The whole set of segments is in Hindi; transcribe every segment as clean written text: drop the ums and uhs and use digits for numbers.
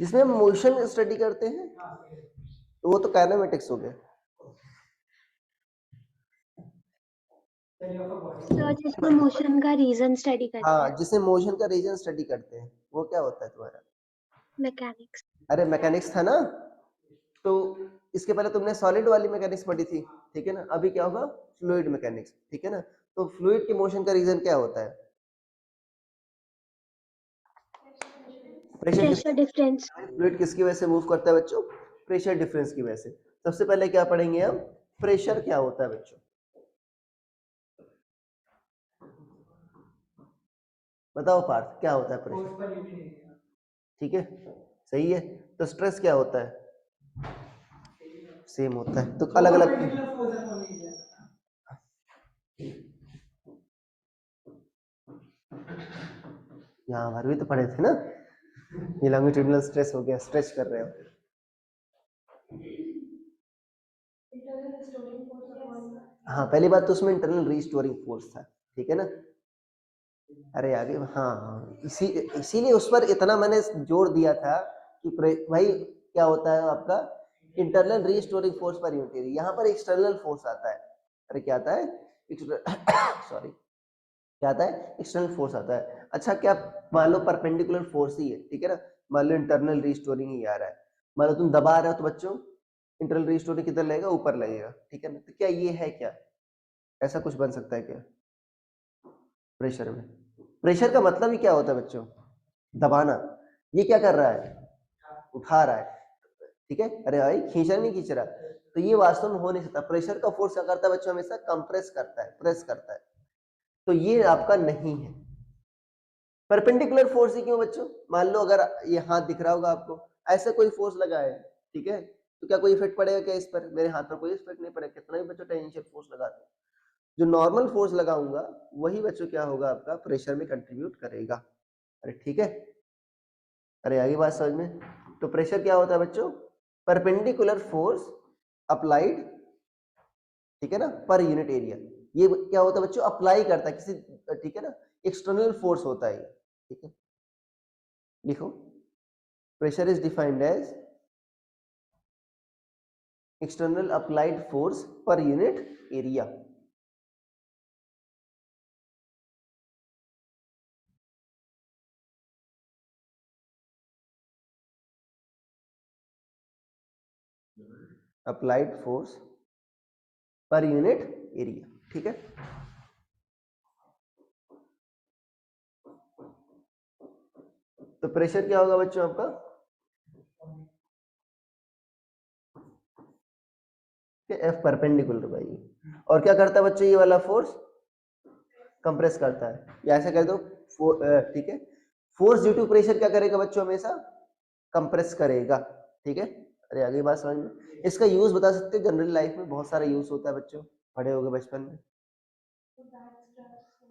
जिसमें हम मोशन स्टडी करते हैं तो वो तो काइनेमेटिक्स हो गया। सर जिसमें मोशन का रीजन स्टडी करते हाँ, हैं। जिसमें मोशन का रीजन स्टडी करते हैं वो क्या होता है तुम्हारा? मैकेनिक्स। अरे मैकेनिक्स था ना, तो इसके पहले तुमने सॉलिड वाली मैकेनिक्स पढ़ी थी, ठीक है ना। अभी क्या होगा? फ्लूइड मैकेनिक्स, ठीक है ना। तो फ्लूइड के मोशन का रीजन क्या होता है? Pressure difference. फ्लूइड किसकी वजह से मूव करता है बच्चों? प्रेशर डिफरेंस की वजह से। सबसे पहले क्या पढ़ेंगे हम? प्रेशर क्या होता है बच्चों, बताओ पार्थ, क्या होता है प्रेशर? ठीक है, सही है। तो स्ट्रेस क्या होता है? सेम होता है, तो अलग अलग। यहाँ बार भी तो पढ़े थे ना, ये लॉन्गिट्यूडिनल स्ट्रेस हो गया, स्ट्रेच कर रहे हो। हाँ, पहली बात तो उसमें इंटरनल रीस्टोरिंग फोर्स था, ठीक है ना। अरे आगे, हाँ, इसीलिए उस पर इतना मैंने जोर दिया था कि भाई क्या होता है आपका internal restoring force per unit area. यहाँ पर एक्सटर्नल फोर्स आता है। अरे क्या आता है? सॉरी, क्या आता है? एक्सटर्नल फोर्स आता है। अच्छा, क्या मान लो परपेंडिकुलर फोर्स ही है, ठीक है ना। मान लो इंटरनल रीस्टोरिंग ही आ रहा है, मान लो तुम दबा रहे हो तो बच्चों इंटरनल रीस्टोरिंग किधर लगेगा? ऊपर लगेगा, ठीक है ना। तो क्या ये है? क्या ऐसा कुछ बन सकता है क्या प्रेशर में? प्रेशर का मतलब ही क्या होता है बच्चों? दबाना। ये क्या कर रहा है? उठा रहा है, ठीक है। अरे भाई खींचा नहीं खींच रहा, तो ये वास्तव में हो नहीं सकता। प्रेशर का फोर्स क्या करता है बच्चों? हमेशा कंप्रेस करता है, प्रेस करता है। तो ये आपका नहीं है। परपेंडिकुलर फोर्स ही क्यों बच्चों? मान लो अगर ये हाथ दिख रहा होगा आपको, ऐसा कोई फोर्स लगा है, ठीक है, तो क्या कोई इफेक्ट पड़ेगा क्या इस पर? मेरे हाथ पर कोई इफेक्ट नहीं पड़ेगा, कितना भी बच्चों टेंशियल फोर्स लगाते हैं। जो नॉर्मल फोर्स लगाऊंगा वही बच्चों क्या होगा आपका प्रेशर में कंट्रीब्यूट करेगा। अरे ठीक है, अरे आगे बात समझ में। तो प्रेशर क्या होता है बच्चों? परपेंडिकुलर फोर्स अप्लाइड, ठीक है ना, पर यूनिट एरिया। ये क्या होता है बच्चों? अप्लाई करता है किसी, ठीक है ना, एक्सटर्नल फोर्स होता है ये, ठीक है। लिखो, pressure is defined as external applied force per unit area. Applied force per unit area, ठीक है। तो प्रेशर क्या होगा बच्चों आपका? एफ परपेंडिकुलर भाई। और क्या करता है बच्चों ये वाला फोर्स? कंप्रेस करता है, या ऐसे कर दो, ठीक है। फोर्स ड्यू टू प्रेशर क्या करेगा बच्चों? हमेशा कंप्रेस करेगा, ठीक है। अरे आगे बात समझ में। इसका यूज बता सकते हो? जनरल लाइफ में बहुत सारा यूज होता है बच्चों, पढ़े होंगे बचपन में।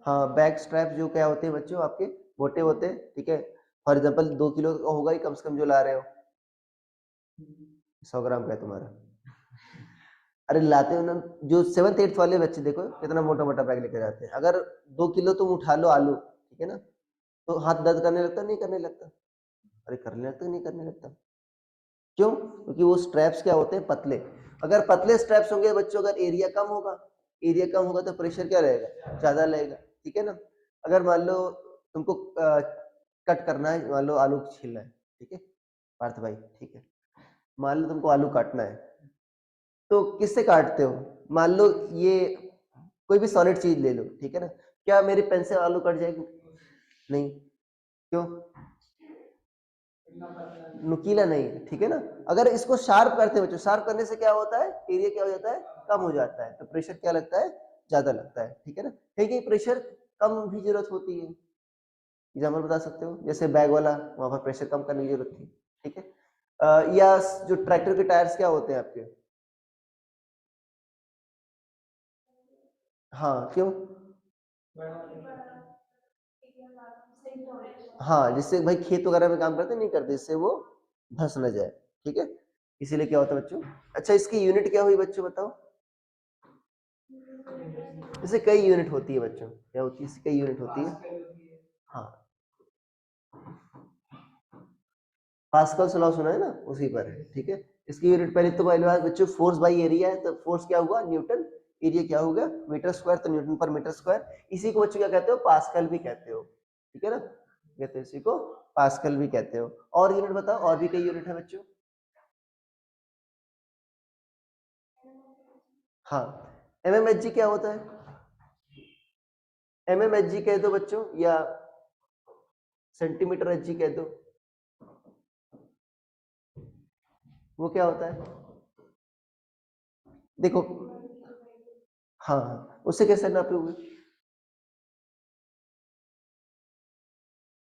हाँ, बैक स्ट्रैप जो क्या होते हैं बच्चों आपके, मोटे होते हैं, ठीक है। फॉर एग्जाम्पल 2 किलो का होगा ही कम से कम जो ला रहे हो, 100 ग्राम का है तुम्हारा। अरे लाते हो ना, जो 7th 8th वाले बच्चे देखो कितना मोटा मोटा बैग लेके जाते हैं। अगर 2 किलो तुम उठा लो आलू, ठीक है ना, तो हाथ दर्द करने लगता नहीं करने लगता? अरे करने लगता नहीं करने लगता? क्यों? क्योंकि वो स्ट्रैप्स क्या होते हैं? पतले। अगर पतले स्ट्रैप्स होंगे बच्चों, अगर एरिया कम होगा, एरिया कम होगा तो प्रेशर क्या रहेगा? ज्यादा रहेगा, ठीक है ना। अगर मान लो तुमको कट करना है, मान लो आलू छीलना है, ठीक है पार्थ भाई, ठीक है। मान लो तुमको आलू काटना है, तो किससे काटते हो? मान लो ये कोई भी सॉलिड चीज ले लो, ठीक है ना। क्या मेरी पेन से आलू कट जाएगी? नहीं। क्यों? नुकीला नहीं है, ठीक है ना। अगर इसको शार्प करते हैं बच्चों, शार्प करने से क्या होता है? एरिया क्या हो जाता है? कम हो जाता है। तो प्रेशर क्या लगता है? ज्यादा लगता है, ठीक है ना। कहीं प्रेशर कम भी जरूरत होती है। एग्जाम्पल बता सकते हो? जैसे बैग वाला, वहां पर प्रेशर कम करने की जरूरत थी, ठीक है। या जो ट्रैक्टर के टायर्स क्या होते हैं आपके? हाँ, क्यों? हाँ, जिससे भाई खेत वगैरह में काम करते नहीं करते, इससे वो धंस न जाए, ठीक है। इसीलिए क्या होता है बच्चों? अच्छा, इसकी यूनिट क्या हुई बच्चों बताओ? जैसे कई यूनिट होती है बच्चों, क्या होती है? इसकी कई यूनिट होती है। हाँ, पास्कल्स लॉ सुना है ना, उसी पर है, ठीक है। इसकी यूनिट पहले तो पहले बात बच्चों फोर्स बाई एरिया है, तो फोर्स क्या हुआ न्यूटन, एरिया क्या होगा मीटर स्क्वायर, तो न्यूटन पर मीटर स्क्वायर। इसी को बच्चों क्या कहते हो, पास्कल भी कहते हो, ठीक है ना, कहते हो इसी को पास्कल भी कहते हो। और यूनिट बताओ, और भी कई यूनिट है बच्चों। हाँ, एमएमएचजी क्या होता है, एमएमएचजी कह दो बच्चों, या सेंटीमीटर एचजी कह दो, वो क्या होता है देखो। हाँ, उससे कैसे नापोगे।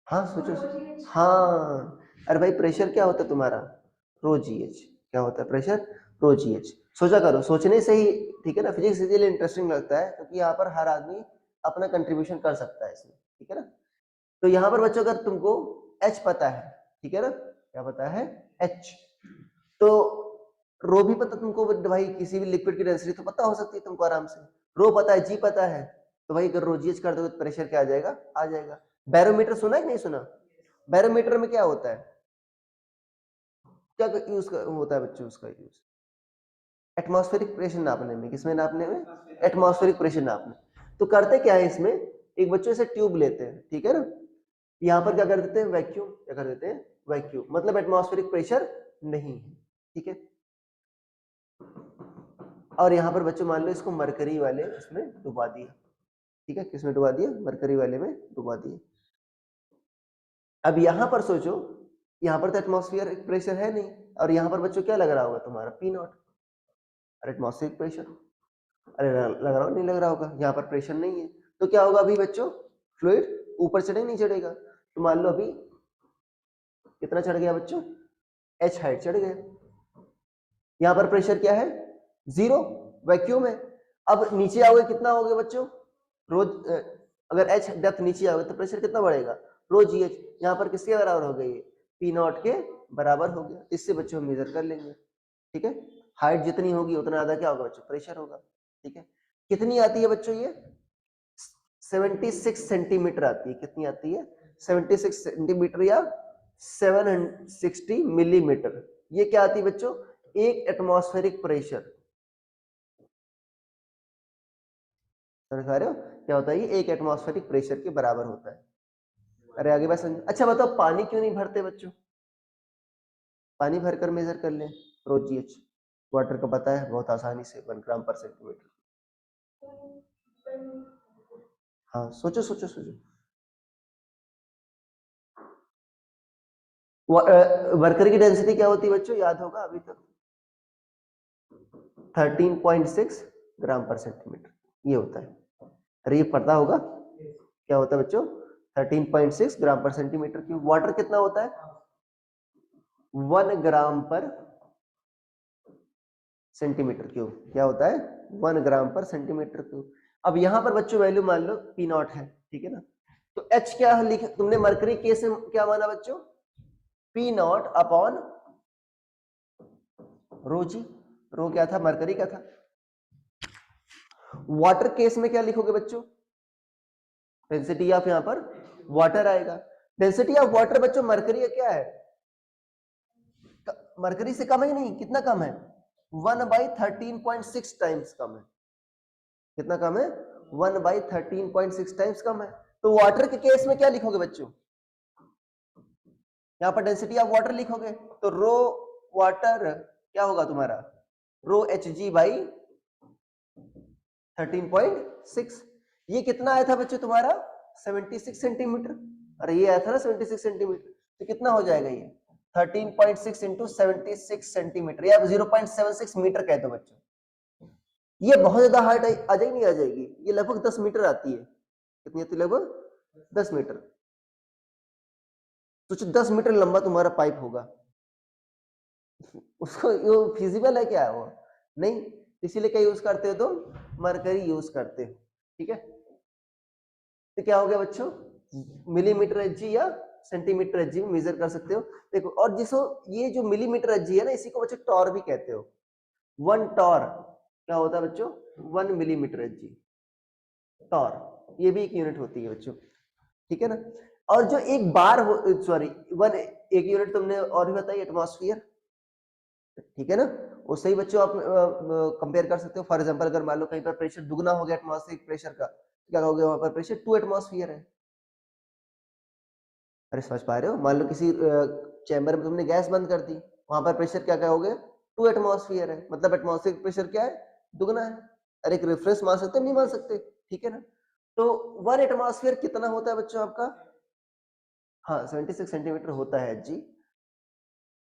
हाँ सोचो, हाँ, अरे भाई प्रेशर क्या होता है तुम्हारा, रो जी एच, क्या होता है प्रेशर, रो जी एच। सोचा करो, सोचने से ही, ठीक है ना, फिजिक्स इसीलिए इंटरेस्टिंग लगता है क्योंकि यहाँ पर हर आदमी अपना कंट्रीब्यूशन कर सकता है इसमें, ठीक है ना। तो यहाँ पर बच्चों अगर तुमको एच पता है, ठीक है ना, क्या पता है एच, तो रो भी पता तुमको भाई, किसी भी लिक्विड की डेंसिटी तो पता हो सकती है तुमको आराम से। रो पता है, जी पता है, तो भाई अगर रो जी एच कर दोगे तो प्रेशर क्या आ जाएगा, आ जाएगा। बैरोमीटर सुना है कि नहीं सुना, बैरोमीटर में क्या होता है, क्या यूज होता है बच्चों उसका यूज, एटमॉस्फेरिक प्रेशर नापने में, किसमें नापने में, एटमॉस्फेरिक प्रेशर नापने। तो करते क्या है इसमें, एक बच्चों से ट्यूब लेते हैं, ठीक है ना, यहाँ पर क्या कर देते हैं वैक्यूम, क्या कर देते हैं वैक्यूम, मतलब एटमॉस्फेरिक प्रेशर नहीं है, ठीक है। और यहाँ पर बच्चों मान लो इसको मरकरी वाले इसमें डुबा दिया, ठीक है, किसमें डुबा दिया, मरकरी वाले में डुबा दिया। अब यहाँ पर सोचो, यहाँ पर तो एटमॉस्फेयर प्रेशर है नहीं, और यहाँ पर बच्चों क्या लग रहा होगा तुम्हारा पी नॉट, एटमॉस्फेरिक प्रेशर, अरे लग रहा हो नहीं लग रहा होगा, यहाँ पर प्रेशर नहीं है, तो क्या होगा अभी बच्चों, फ्लूइड ऊपर चढ़ेगा नहीं चढ़ेगा, तो मान लो अभी कितना चढ़ गया बच्चों, एच हाइट चढ़ गया, यहाँ पर प्रेशर क्या है, जीरो, वैक्यूम है। अब नीचे आओगे कितना हो गया बच्चों, रोज अगर एच डेप्थ नीचे आओगे तो प्रेशर कितना बढ़ेगा, रो जी एच, यहाँ पर किसके बराबर हो गई, पी नॉट के बराबर हो गया, इससे बच्चों हम मेजर कर लेंगे, ठीक है। हाइट जितनी होगी उतना ज्यादा क्या होगा बच्चों, प्रेशर होगा, ठीक है। कितनी आती है बच्चों ये, 76 सेंटीमीटर आती है, कितनी आती है 76 सेंटीमीटर या 760 मिलीमीटर, ये क्या आती है बच्चों, एक एटमॉस्फेरिक प्रेशर, समझ पा रहे हो क्या होता है ये, एक एटमॉस्फेरिक प्रेशर के बराबर होता है। अरे आगे बात समझ, अच्छा बताओ पानी क्यों नहीं भरते बच्चों, पानी भरकर मेजर कर लें, रो जी एच, वाटर का पता है बहुत आसानी से 1 ग्राम पर सेंटीमीटर। हाँ सोचो सोचो सोचो, वर्कर की डेंसिटी क्या होती है बच्चों, याद होगा अभी तक, 13.6 ग्राम पर सेंटीमीटर ये होता है, अरे ये पता होगा क्या होता है बच्चों, 13.6 ग्राम पर सेंटीमीटर क्यूब। वाटर कितना होता है, 1 ग्राम पर सेंटीमीटर क्यूब, क्या होता है 1 ग्राम पर सेंटीमीटर क्यूब। अब यहां पर बच्चों वैल्यू मान लो पी नॉट है, ठीक है ना, तो एच क्या लिख तुमने मरकरी केस में क्या माना बच्चों, पी नॉट अपॉन रो जी, रो क्या था मरकरी का था। वाटर केस में क्या लिखोगे बच्चों, डेंसिटी ऑफ यहां पर वाटर आएगा, डेंसिटी ऑफ वाटर बच्चों मरकरी क्या है, मरकरी से कम है नहीं, कितना कम है 1/13.6 टाइम्स कम है, कितना कम है 1/13.6 टाइम्स कम है। तो वाटर के केस में क्या लिखोगे बच्चों, यहां पर डेंसिटी ऑफ वाटर लिखोगे, तो रो वाटर क्या होगा तुम्हारा, रो एच जी बाई 13.6, ये कितना आया था बच्चों तुम्हारा 76 सेंटीमीटर, अरे ये आया था ना 76 सेंटीमीटर, तो कितना हो जाएगा ये 13.6 इंटू 76 सेंटीमीटर, या 0.76 मीटर कहते हो बच्चों। ये बहुत ज्यादा हाइट आ जाएगी नहीं आ जाएगी, ये लगभग 10 मीटर आती है, कितनी आती है लगभग 10 मीटर, तो 10 मीटर लंबा तुम्हारा पाइप होगा, उसको वो फिजिबल है क्या वो, नहीं, इसीलिए क्या यूज करते हो तुम, मरकरी यूज करते हो, ठीक है। तो क्या हो गया बच्चों, मिलीमीटर एचजी या सेंटीमीटर एचजी में मेजर कर सकते हो। देखो और जिसको ये जो मिलीमीटर एचजी है ना, इसी को बच्चों टॉर भी कहते हो, 1 टॉर क्या होता है बच्चों, 1 मिलीमीटर एचजी, टॉर ये भी एक यूनिट होती है बच्चों। ठीक है ना। और जो एक बार सॉरी वन एक यूनिट तुमने और भी बताई एटमॉस्फेयर, ठीक है ना। उससे ही बच्चों आप कंपेयर कर सकते हो। फॉर एग्जांपल अगर मान लो कहीं पर प्रेशर दुगना हो गया एटमॉस्फेरिक प्रेशर का, तो क्या कहोगे वहां पर प्रेशर 2 एटमॉस्फेयर है। अरे समझ पा रहे हो, मान लो किसी चैम्बर में तुमने गैस बंद कर दी, वहां पर प्रेशर क्या कहोगे 2 एटमॉस्फेयर है, मतलब एटमॉस्फेरिक प्रेशर क्या है, दुगना है। अरे एक रेफरेंस मान सकते हो, नहीं मान सकते, ठीक है ना। तो 1 एटमॉस्फेयर कितना होता है बच्चों आपका, हाँ 76 सेंटीमीटर होता है जी।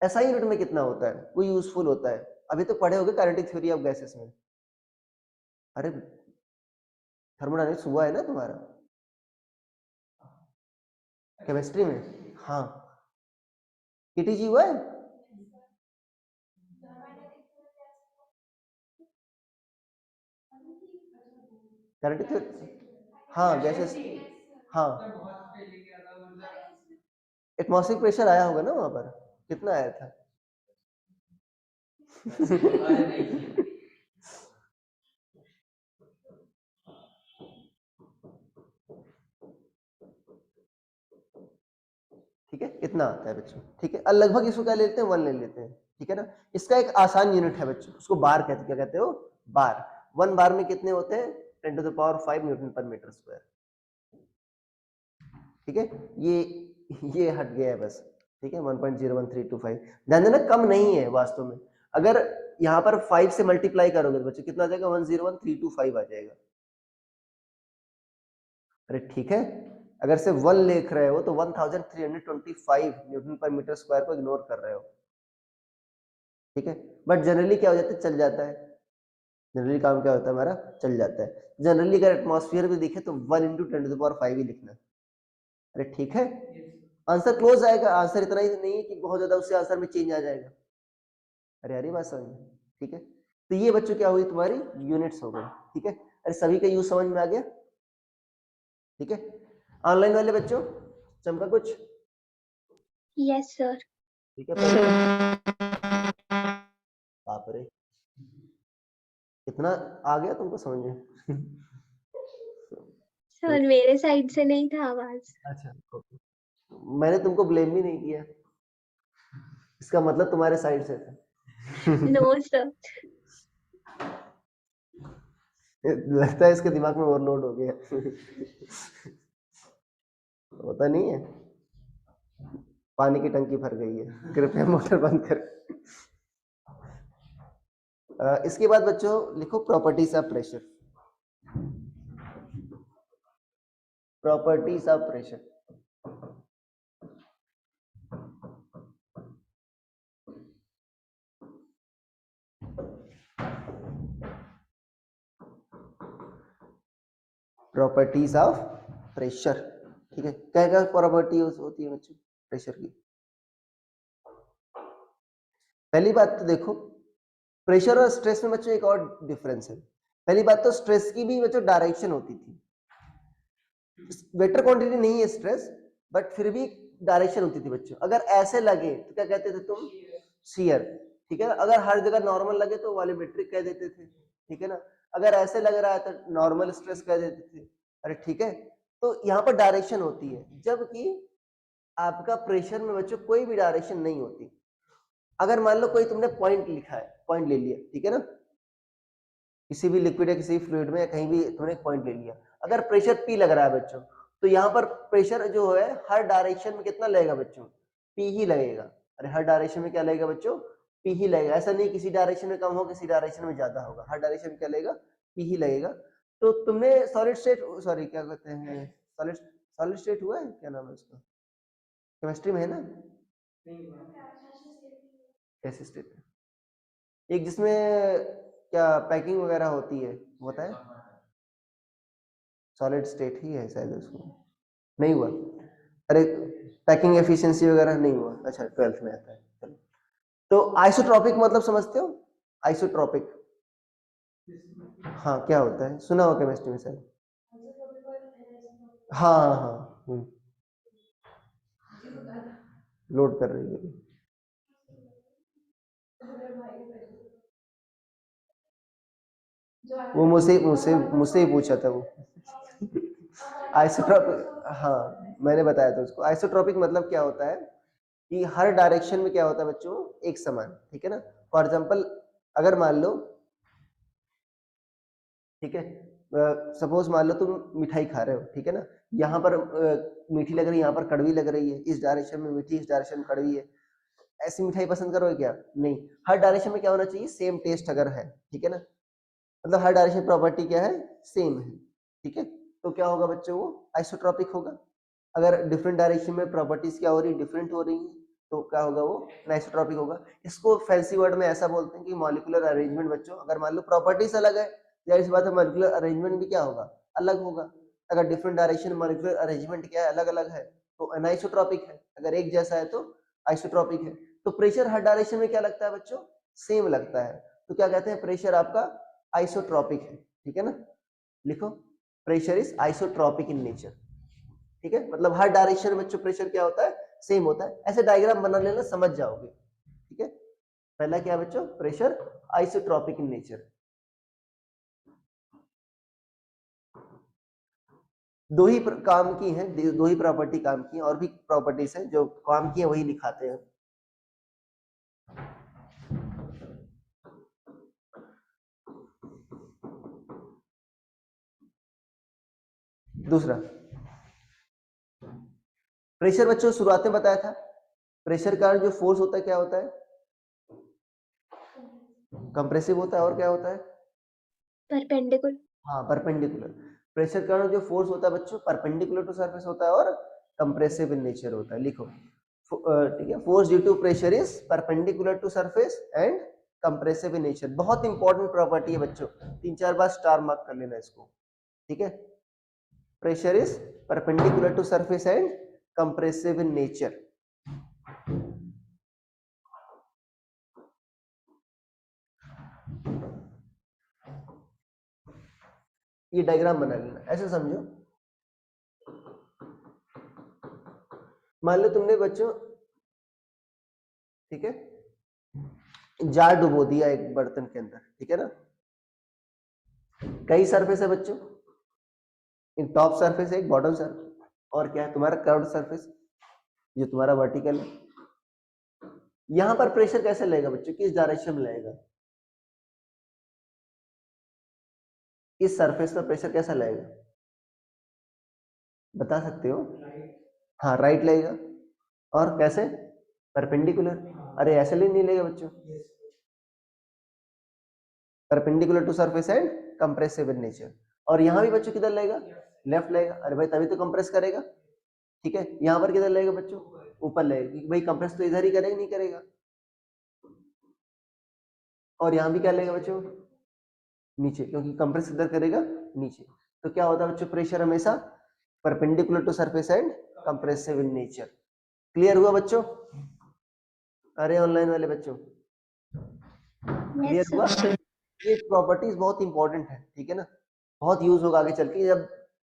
एसआई यूनिट में कितना होता है, वो यूजफुल होता है। अभी तो पढ़े होगे काइनेटिक थ्योरी ऑफ गैसेस में। अरे थर्मोडायनेमिक्स हुआ है ना तुम्हारा केमिस्ट्री में, हाँ केटीजी हुआ है। काइनेटिक थ्योरी, हाँ गैसेस, हाँ एटमॉस्फेरिक प्रेशर आया होगा ना वहां पर, कितना आया था ठीक है, इतना आता है बच्चों, ठीक है। और लगभग इसको क्या लेते हैं, 1 ले लेते हैं, ठीक है ना। इसका एक आसान यूनिट है बच्चों, उसको बार कहते हैं, क्या कहते हो, बार। 1 बार में कितने होते हैं, 10⁵ न्यूटन पर मीटर स्क्वायर, ठीक है। ये हट गया है बस, ठीक है, 1.01325। ध्यान देना कम नहीं है वास्तव में। अगर यहाँ पर 5 से मल्टीप्लाई करोगे तो बच्चों कितना आ जाएगा, 101,325 आ जाएगा। अरे ठीक है, अगर से 1 लिख रहे हो तो 1325 न्यूटन पर मीटर स्क्वायर को इग्नोर कर रहे हो, ठीक है। बट जनरली क्या हो जाता है, चल जाता है, जनरली काम क्या होता है हमारा, चल जाता है। जनरली अगर एटमॉस्फेयर भी दिखे तो 1 × 10⁵ ही लिखना। अरे ठीक है, आंसर क्लोज आएगा, आंसर इतना ही नहीं है कि बहुत ज्यादा उससे आंसर में चेंज आ जाएगा। अरे अरे बात समझ में, ठीक है। तो ये बच्चों क्या हुई तुम्हारी यूनिट्स हो गई, ठीक है। अरे सभी का यूज समझ में आ गया, ठीक है। ऑनलाइन वाले बच्चों चमका कुछ, Yes, sir. ठीक है। पहले बाप रे, कितना आ गया तुमको समझ में Sir, मेरे साइड से नहीं था आवाज। अच्छा ओके, मैंने तुमको ब्लेम भी नहीं किया, इसका मतलब तुम्हारे साइड से था No, sir. लगता है इसके दिमाग में ओवरलोड हो गया होता नहीं है, पानी की टंकी भर गई है, कृपया मोटर बंद कर। इसके बाद बच्चों लिखो properties of pressure, properties of pressure. Properties of pressure, ठीक है। क्या क्या प्रॉपर्टी होती है बच्चों प्रेशर की। पहली बात तो देखो, प्रेशर और स्ट्रेस में बच्चों एक और डिफरेंस है। पहली बात तो स्ट्रेस की भी बच्चों डायरेक्शन होती थी, वेक्टर क्वांटिटी नहीं है स्ट्रेस, बट फिर भी डायरेक्शन होती थी बच्चों। अगर ऐसे लगे तो क्या कहते थे तुम, शियर, ठीक है ना। अगर हर जगह नॉर्मल लगे तो वॉल्यूमेट्रिक कह देते थे, ठीक है ना। अगर ऐसे लग रहा है तो नॉर्मल स्ट्रेस कह देते थे, अरे ठीक है। तो यहाँ पर डायरेक्शन होती है, जबकि आपका प्रेशर में बच्चों कोई भी डायरेक्शन नहीं होती। अगर मान लो कोई तुमने पॉइंट लिखा है, पॉइंट ले लिया, ठीक है ना, किसी भी लिक्विड या किसी फ्लूइड में कहीं भी तुमने पॉइंट ले लिया, अगर प्रेशर पी लग रहा है बच्चों, तो यहाँ पर प्रेशर जो है हर डायरेक्शन में कितना लगेगा बच्चों, पी ही लगेगा। अरे हर डायरेक्शन में क्या लगेगा बच्चों, पी ही लगेगा। ऐसा नहीं किसी डायरेक्शन में कम हो किसी डायरेक्शन में ज्यादा होगा, हर डायरेक्शन में क्या लगेगा, पी ही लगेगा। तो तुमने सॉलिड स्टेट, सॉरी क्या कहते हैं, सॉलिड सॉलिड स्टेट हुआ है, क्या नाम है उसका, केमिस्ट्री में है ना, कैसे स्टेट, एक जिसमें क्या पैकिंग वगैरह होती है, होता है, सॉलिड स्टेट ही है शायद उसको, नहीं हुआ। अरे पैकिंग एफिशिएंसी वगैरह नहीं हुआ, अच्छा 12th में आता है, चलो। तो आइसोट्रॉपिक मतलब समझते हो, आइसोट्रॉपिक, हाँ क्या होता है, सुना हो केमिस्ट्री में शायद, हाँ हाँ हाँ लोड कर रही है, वो मुझसे मुझसे मुझसे ही पूछा था वो आइसोट्रोपिक, हाँ मैंने बताया था उसको। आइसोट्रोपिक मतलब क्या होता है कि हर डायरेक्शन में क्या होता है बच्चों, एक समान, ठीक है ना। फॉर एग्जाम्पल अगर मान लो, ठीक है, सपोज मान लो तुम मिठाई खा रहे हो, ठीक है ना, यहाँ पर मीठी लग रही है, यहाँ पर कड़वी लग रही है, इस डायरेक्शन में मीठी, इस डायरेक्शन में कड़वी है, ऐसी मिठाई पसंद करोगे क्या? नहीं। हर डायरेक्शन में क्या होना चाहिए, सेम टेस्ट अगर है, ठीक है ना, मतलब हर डायरेक्शन प्रॉपर्टी क्या है, सेम है, ठीक है, तो क्या होगा बच्चों, वो आइसोट्रोपिक होगा। अगर डिफरेंट डायरेक्शन में प्रॉपर्टीज क्या हो रही है, डिफरेंट हो रही है, तो क्या होगा, वो आइसोट्रोपिक होगा। इसको फैंसी वर्ड में ऐसा बोलते हैं कि मॉलिक्यूलर अरेंजमेंट। बच्चों अगर मान लो प्रॉपर्टीज अलग है, जाहिर सी बात है मॉलिक्यूलर अरेंजमेंट भी क्या होगा, अलग होगा। अगर डिफरेंट डायरेक्शन मॉलिक्यूलर अरेंजमेंट क्या है, अलग अलग है, तो अनआइसोट्रोपिक है। अगर एक जैसा है तो आइसोट्रोपिक है। तो प्रेशर हर डायरेक्शन में क्या लगता है बच्चों, सेम लगता है, तो क्या कहते हैं, प्रेशर आपका आइसोट्रोपिक है, ठीक है ना। लिखो, pressure is isotropic in nature, ठीक है, मतलब हर डायरेक्शन में बच्चों प्रेशर क्या होता है, सेम होता है। ऐसे डायग्राम बना लेना, समझ जाओगे, ठीक है। पहला क्या है बच्चों, प्रेशर आइसोट्रोपिक इन नेचर। दो ही काम की है, दो ही प्रॉपर्टी काम की है, और भी प्रॉपर्टीज है जो काम की है वही दिखाते हैं। दूसरा, प्रेशर बच्चों शुरुआत में बताया था, प्रेशर का जो फोर्स होता है क्या होता है, कंप्रेसिव होता है, और क्या होता है, परपेंडिकुलर। हाँ परपेंडिकुलर। प्रेशर का जो फोर्स होता है बच्चों, परपेंडिकुलर टू सरफेस होता है और कंप्रेसिव इन नेचर होता है। लिखो, ठीक है, force due to pressure is perpendicular to surface and compressive in nature. बहुत इंपॉर्टेंट प्रॉपर्टी है बच्चों, 3-4 बार स्टार मार्क कर लेना इसको, ठीक है। Pressure is perpendicular to surface and compressive in nature. ये डायग्राम बना लेना, ऐसे समझो। मान लो तुमने बच्चों, ठीक है, जार डुबो दिया एक बर्तन के अंदर, ठीक है ना, कई सरफेस है बच्चों, एक टॉप सरफेस है, एक बॉटम सरफेस, और क्या है तुम्हारा कर्व्ड सरफेस जो तुम्हारा वर्टिकल है। यहां पर प्रेशर कैसे लगेगा बच्चों, किस डायरेक्शन में लगेगा, इस सरफेस पर प्रेशर कैसा लगेगा, बता सकते हो? हाँ राइट लगेगा। और कैसे, परपेंडिकुलर। अरे ऐसे नहीं लगेगा बच्चों, perpendicular to surface and compressive in nature. और यहां भी बच्चों किधर लगेगा, लेफ्ट लगेगा। अरे भाई तभी तो कंप्रेस करेगा, ठीक है। यहां पर किधर लगेगा बच्चों, ऊपर लगेगा, क्योंकि भाई कंप्रेस तो इधर ही करेगा, नहीं करेगा। और यहां भी क्या लगेगा बच्चों, नीचे, क्योंकि कंप्रेस इधर करेगा, नीचे। तो क्या होता है बच्चों, प्रेशर हमेशा perpendicular to surface and compressive in nature. Clear हुआ बच्चों? अरे ऑनलाइन वाले बच्चों, क्लियर यस हुआ? सर। ये प्रॉपर्टीज बहुत इंपॉर्टेंट है, ठीक है ना, बहुत यूज होगा आगे चल के। जब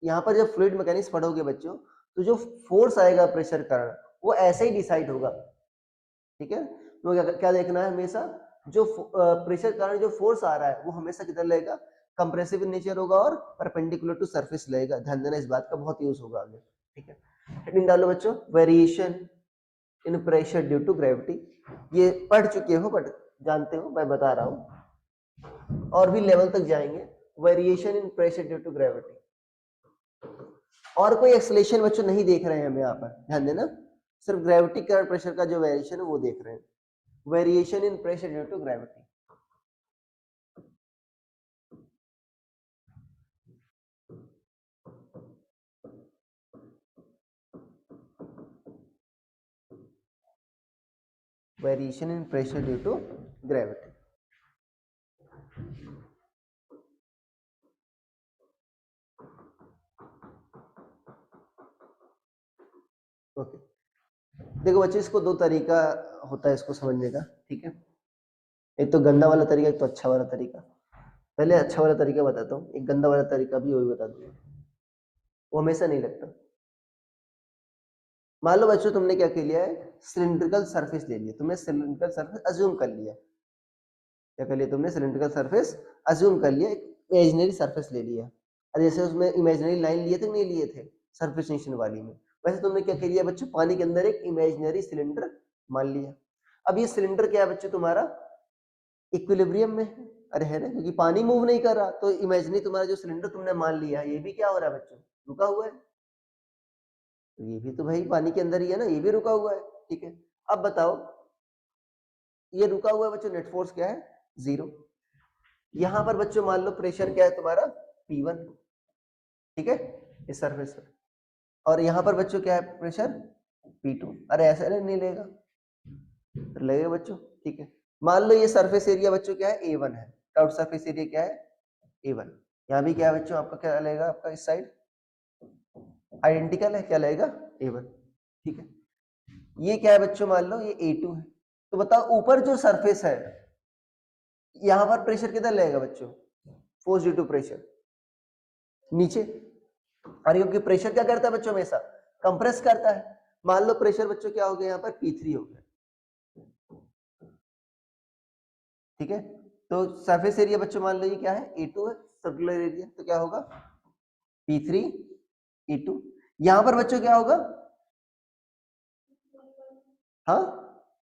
यहाँ पर जब फ्लूइड मैकेनिक्स पढ़ोगे बच्चों, तो जो फोर्स आएगा प्रेशर कारण, वो ऐसे ही डिसाइड होगा, ठीक है। तो क्या देखना है हमेशा, जो प्रेशर कारण जो फोर्स आ रहा है वो हमेशा किधर लगेगा, कंप्रेसिव इन नेचर होगा और परपेंडिकुलर टू सरफेस लगेगा। ध्यान देना, इस बात का बहुत यूज होगा आगे, ठीक है। हेडिंग डालो बच्चों, variation in pressure due to gravity. ये पढ़ चुके हो, बट जानते हो, मैं बता रहा हूँ, और भी लेवल तक जाएंगे। Variation in pressure due to gravity. और कोई एक्सलेशन बच्चों नहीं देख रहे हैं हम यहाँ पर, ध्यान देना, सिर्फ ग्रेविटी का प्रेशर का जो वेरिएशन है वो देख रहे हैं। Variation in pressure due to gravity. Variation in pressure due to gravity. Okay, देखो बच्चे, इसको दो तरीका होता है इसको समझने का, ठीक है। एक तो गंदा वाला तरीका, एक तो अच्छा वाला तरीका। पहले अच्छा वाला तरीका बताता हूँ, एक गंदा वाला तरीका भी वही बता दूंगा, वो हमेशा नहीं लगता। मान लो बच्चों तुमने क्या कर लिया है, सिलिंड्रिकल सरफेस ले लिया, तुमने सिलिंड्रिकल सरफेस अज्यूम कर लिया। क्या कर लिया तुमने, सिलिंड्रिकल सरफेस अज्यूम कर लिया, एक इमेजिनरी सरफेस ले लिया। अरे जैसे उसमें इमेजिनरी लाइन लिए थे नहीं लिए थे सरफेस टेंशन वाली में, वैसे तुमने क्या कर लिया बच्चों, पानी के अंदर एक इमेजिनरी सिलेंडर मान लिया। अब ये सिलेंडर क्या है बच्चों तुम्हारा इक्विलिब्रियम में है, अरे है ना, क्योंकि पानी मूव नहीं कर रहा, तो इमेजिनरी तुम्हारा जो सिलेंडर तुमने मान लिया ये भी क्या हो रहा है बच्चों, रुका हुआ है। तो ये भी तो भाई पानी के अंदर ही है ना, ये भी रुका हुआ है। ठीक है, अब बताओ ये रुका हुआ है बच्चों, नेट फोर्स क्या है, 0। यहां पर बच्चों मान लो प्रेशर क्या है तुम्हारा, P1, ठीक है, इस सरफेस पर। और यहां पर बच्चों क्या है प्रेशर, P2। अरे ऐसा नहीं लेगा, तो लगेगा बच्चों। ठीक है, मान लो ये सरफेस एरिया बच्चों क्या है, A1 है, कर्व सरफेस एरिया क्या है, A1। यहाँ भी क्या है बच्चों आपका क्या लगेगा, आपका इस साइड आइडेंटिकल है, क्या लगेगा, A1। ठीक है, ये क्या है बच्चों, मान लो ये A2 है। तो बताओ ऊपर जो सरफेस है यहां पर प्रेशर किधर लगेगा बच्चों, फोर्स ड्यू टू प्रेशर नीचे। अरे क्योंकि प्रेशर क्या करता है बच्चों, हमेशा कंप्रेस करता है। मान लो प्रेशर बच्चों क्या हो गया, यहाँ पर P3 हो गया। ठीक है, तो सरफेस एरिया बच्चों मान लो ये क्या है, A2 है, सर्कुलर एरिया, तो क्या होगा P3 E2। यहां पर बच्चों क्या होगा, हाँ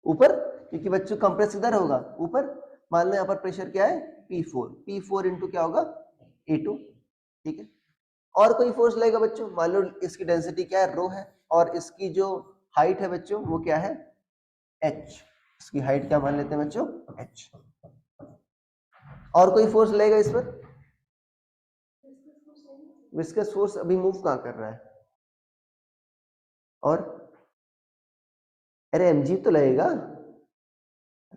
ऊपर, क्योंकि बच्चों कंप्रेस किधर होगा, ऊपर। मान लो यहाँ पर प्रेशर क्या है, P4 इंटू क्या होगा, A2। ठीक है, और कोई फोर्स लगेगा बच्चों, मान लो इसकी डेंसिटी क्या है, रो है, और इसकी जो हाइट है बच्चों वो क्या है, h। इसकी हाइट क्या मान लेते हैं बच्चों, h। और कोई फोर्स लगेगा इस पर, विस्कस फोर्स अभी मूव कहाँ कर रहा है, और अरे mg तो लगेगा,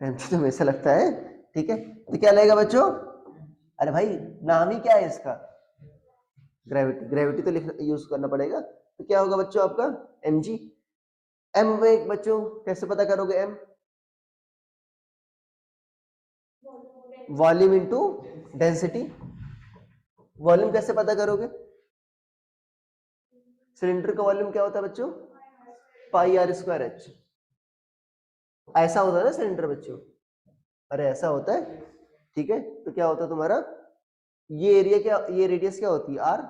mg तो हमेशा लगता है। ठीक है, तो क्या लगेगा बच्चों, अरे भाई नाम ही क्या है इसका, ग्रेविटी, ग्रेविटी तो लिखना यूज करना पड़ेगा। तो क्या होगा बच्चों आपका mg। m में बच्चों कैसे पता करोगे, m volume into density. Volume कैसे पता करोगे, सिलेंडर का वॉल्यूम क्या होता है बच्चों, पाई आर स्क्वायर एच। ऐसा होता है ना सिलेंडर बच्चों, अरे ऐसा होता है। ठीक है, तो क्या होता है तुम्हारा, ये एरिया क्या, ये रेडियस क्या होती है आर,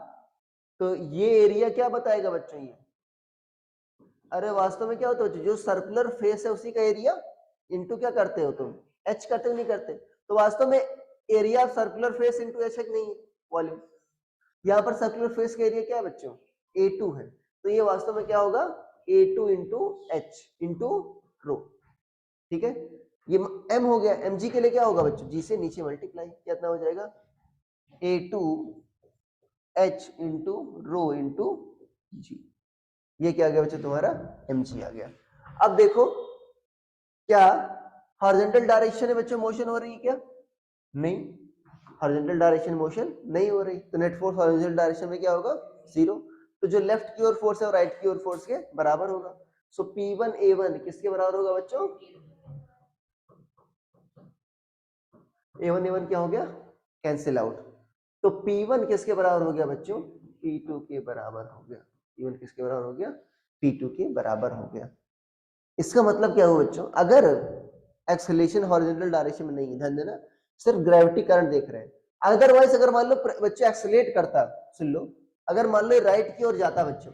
तो ये एरिया क्या बताएगा बच्चों ये, अरे वास्तव में क्या होता है जो सर्कुलर फेस है उसी का एरिया इंटू क्या करते हो तुम, एच करते हो नहीं करते, तो वास्तव में area of circular face into H नहीं है वॉल्यूम। यहाँ पर सर्कुलर फेस का एरिया क्या है बच्चों, A2 है, तो ये वास्तव में क्या होगा, A2 इंटू एच इंटू रो। ठीक है, ये m हो गया, mg के लिए क्या होगा बच्चों, g से नीचे मल्टीप्लाई, कितना हो जाएगा, A2 h into rho into g। ये क्या आ गया बच्चों तुम्हारा mg आ गया। अब देखो क्या हॉरिजॉन्टल डायरेक्शन में बच्चों मोशन हो रही है क्या, नहीं, हॉरिजॉन्टल डायरेक्शन मोशन नहीं हो रही, तो नेट फोर्स हॉरिजॉन्टल डायरेक्शन में क्या होगा, 0। तो जो लेफ्ट की ओर फोर्स है और राइट की ओर फोर्स के बराबर होगा। सो P1 A1 किसके बराबर होगा बच्चों, A1 क्या हो गया, कैंसिल आउट। तो P1 किसके बराबर हो गया बच्चों, P2 के बराबर हो गया। P1 किसके बराबर हो गया, P2 के बराबर हो गया। इसका मतलब क्या हुआ बच्चों, अगर एक्सेलरेशन हॉरिजॉन्टल डायरेक्शन में नहीं है, ध्यान देना, सिर्फ ग्रेविटी करंट देख रहे हैं। अदरवाइज अगर मान लो बच्चे एक्सेलरेट करता, सुन लो, अगर मान लो राइट की ओर जाता बच्चों,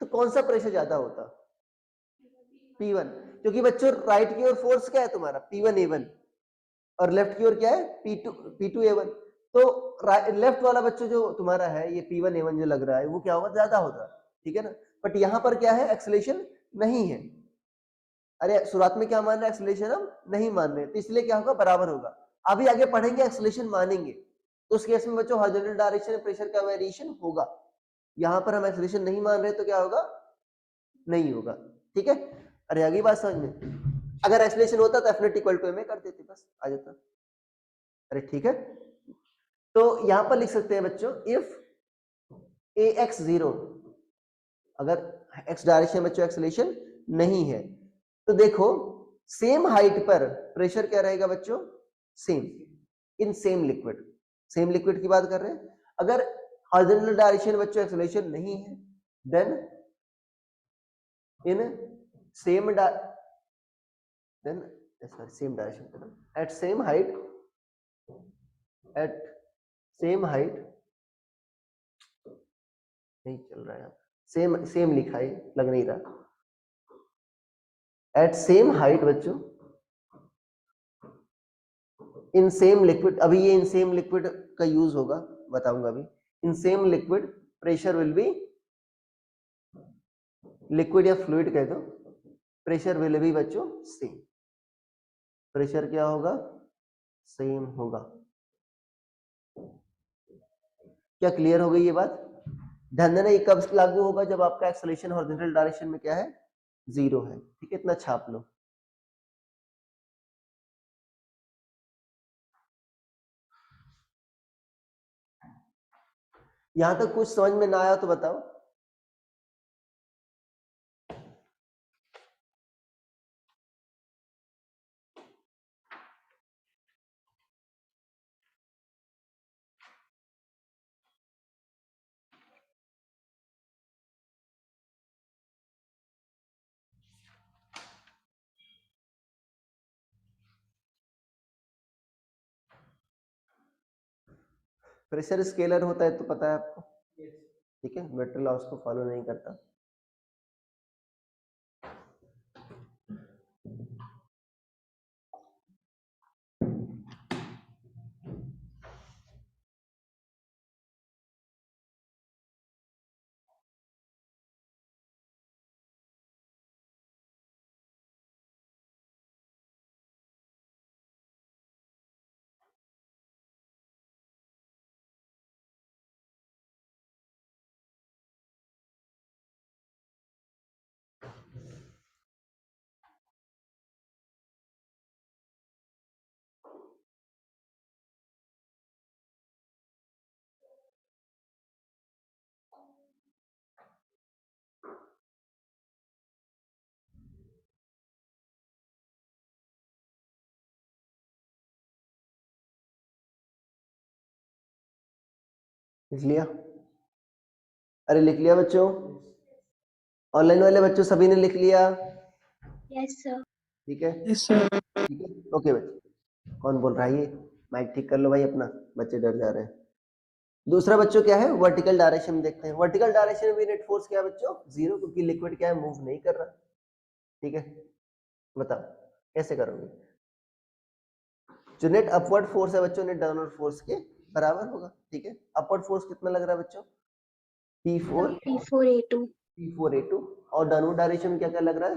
तो कौन सा प्रेशर ज्यादा होता, P1, क्योंकि बच्चों राइट की ओर फोर्स क्या है तुम्हारा P1 A1, और लेफ्ट की ओर क्या है P2 A1। तो लेफ्ट वाला बच्चों जो तुम्हारा है ये P1 A1 जो लग रहा है वो क्या होगा, ज्यादा होगा। ठीक है ना, बट यहां पर क्या है, एक्सेलरेशन नहीं है। अरे शुरुआत में क्या मान रहे हैं, एक्सेलरेशन हम नहीं मान रहे, तो इसलिए क्या होगा, बराबर होगा। अभी आगे पढ़ेंगे एक्सेलरेशन मानेंगे, तो उस केस में बच्चों हॉरिजॉन्टल डायरेक्शन में प्रेशर का वेरिएशन होगा। यहां पर हम एक्सेलरेशन नहीं मान रहे तो क्या होगा, नहीं होगा। ठीक है, अरे आगे बात समझ में, अगर एक्सेलरेशन होता तो एफ इक्वल टू एम कर देते, बस आ जाता। अरे ठीक है, तो यहां पर लिख सकते हैं बच्चों, इफ ax0, अगर x डायरेक्शन में बच्चों एक्सेलरेशन नहीं है, तो देखो सेम हाइट पर प्रेशर क्या रहेगा बच्चों, same in same liquid, same liquid की बात कर रहे हैं। अगर हॉरिजॉन्टल डायरेक्शन में बच्चों एक्सेलरेशन नहीं है, then in same then sorry same direction at same height, at same height नहीं चल रहा है, सेम सेम लिखा है, लग नहीं रहा। एट सेम हाइट बच्चों इन सेम लिक्विड, अभी ये इन सेम लिक्विड का यूज होगा, बताऊंगा अभी। In same liquid pressure will be, liquid या फ्लूइड कह दो, प्रेशर विल बी बच्चों सेम। प्रेशर क्या होगा? सेम होगा। क्या क्लियर हो गई ये बात? ध्यान देना ये कब लागू होगा? जब आपका एक्सेलरेशन हॉरिजॉन्टल डायरेक्शन में क्या है? 0 है। ठीक है, इतना छाप लो। यहां तक कुछ समझ में ना आया तो बताओ। प्रेशर स्केलर होता है तो पता है आपको, ठीक है, मेट्रो लॉस को फॉलो नहीं करता। लिख लिया? अरे लिख लिया बच्चों? ऑनलाइन वाले बच्चों सभी ने लिख लिया? Yes sir. ठीक है, ठीक है, ओके बच्चे। कौन बोल रहा है ये? माइक ठीक कर लो भाई अपना, बच्चे डर जा रहे हैं। दूसरा बच्चों क्या है? वर्टिकल डायरेक्शन में देखते हैं। वर्टिकल डायरेक्शन में नेट फोर्स क्या है बच्चों? 0, क्योंकि लिक्विड क्या है? मूव नहीं कर रहा। ठीक है, बताओ कैसे करोगे? जो नेट अपवर्ड फोर्स है बच्चों, नेट डाउनवर्ड फोर्स के बराबर होगा। ठीक है, अपवर्ड फोर्स कितना लग रहा है बच्चों? P4 P4A2 P4A2, और डाउनवर्ड डायरेक्शन में क्या क्या लग रहा है?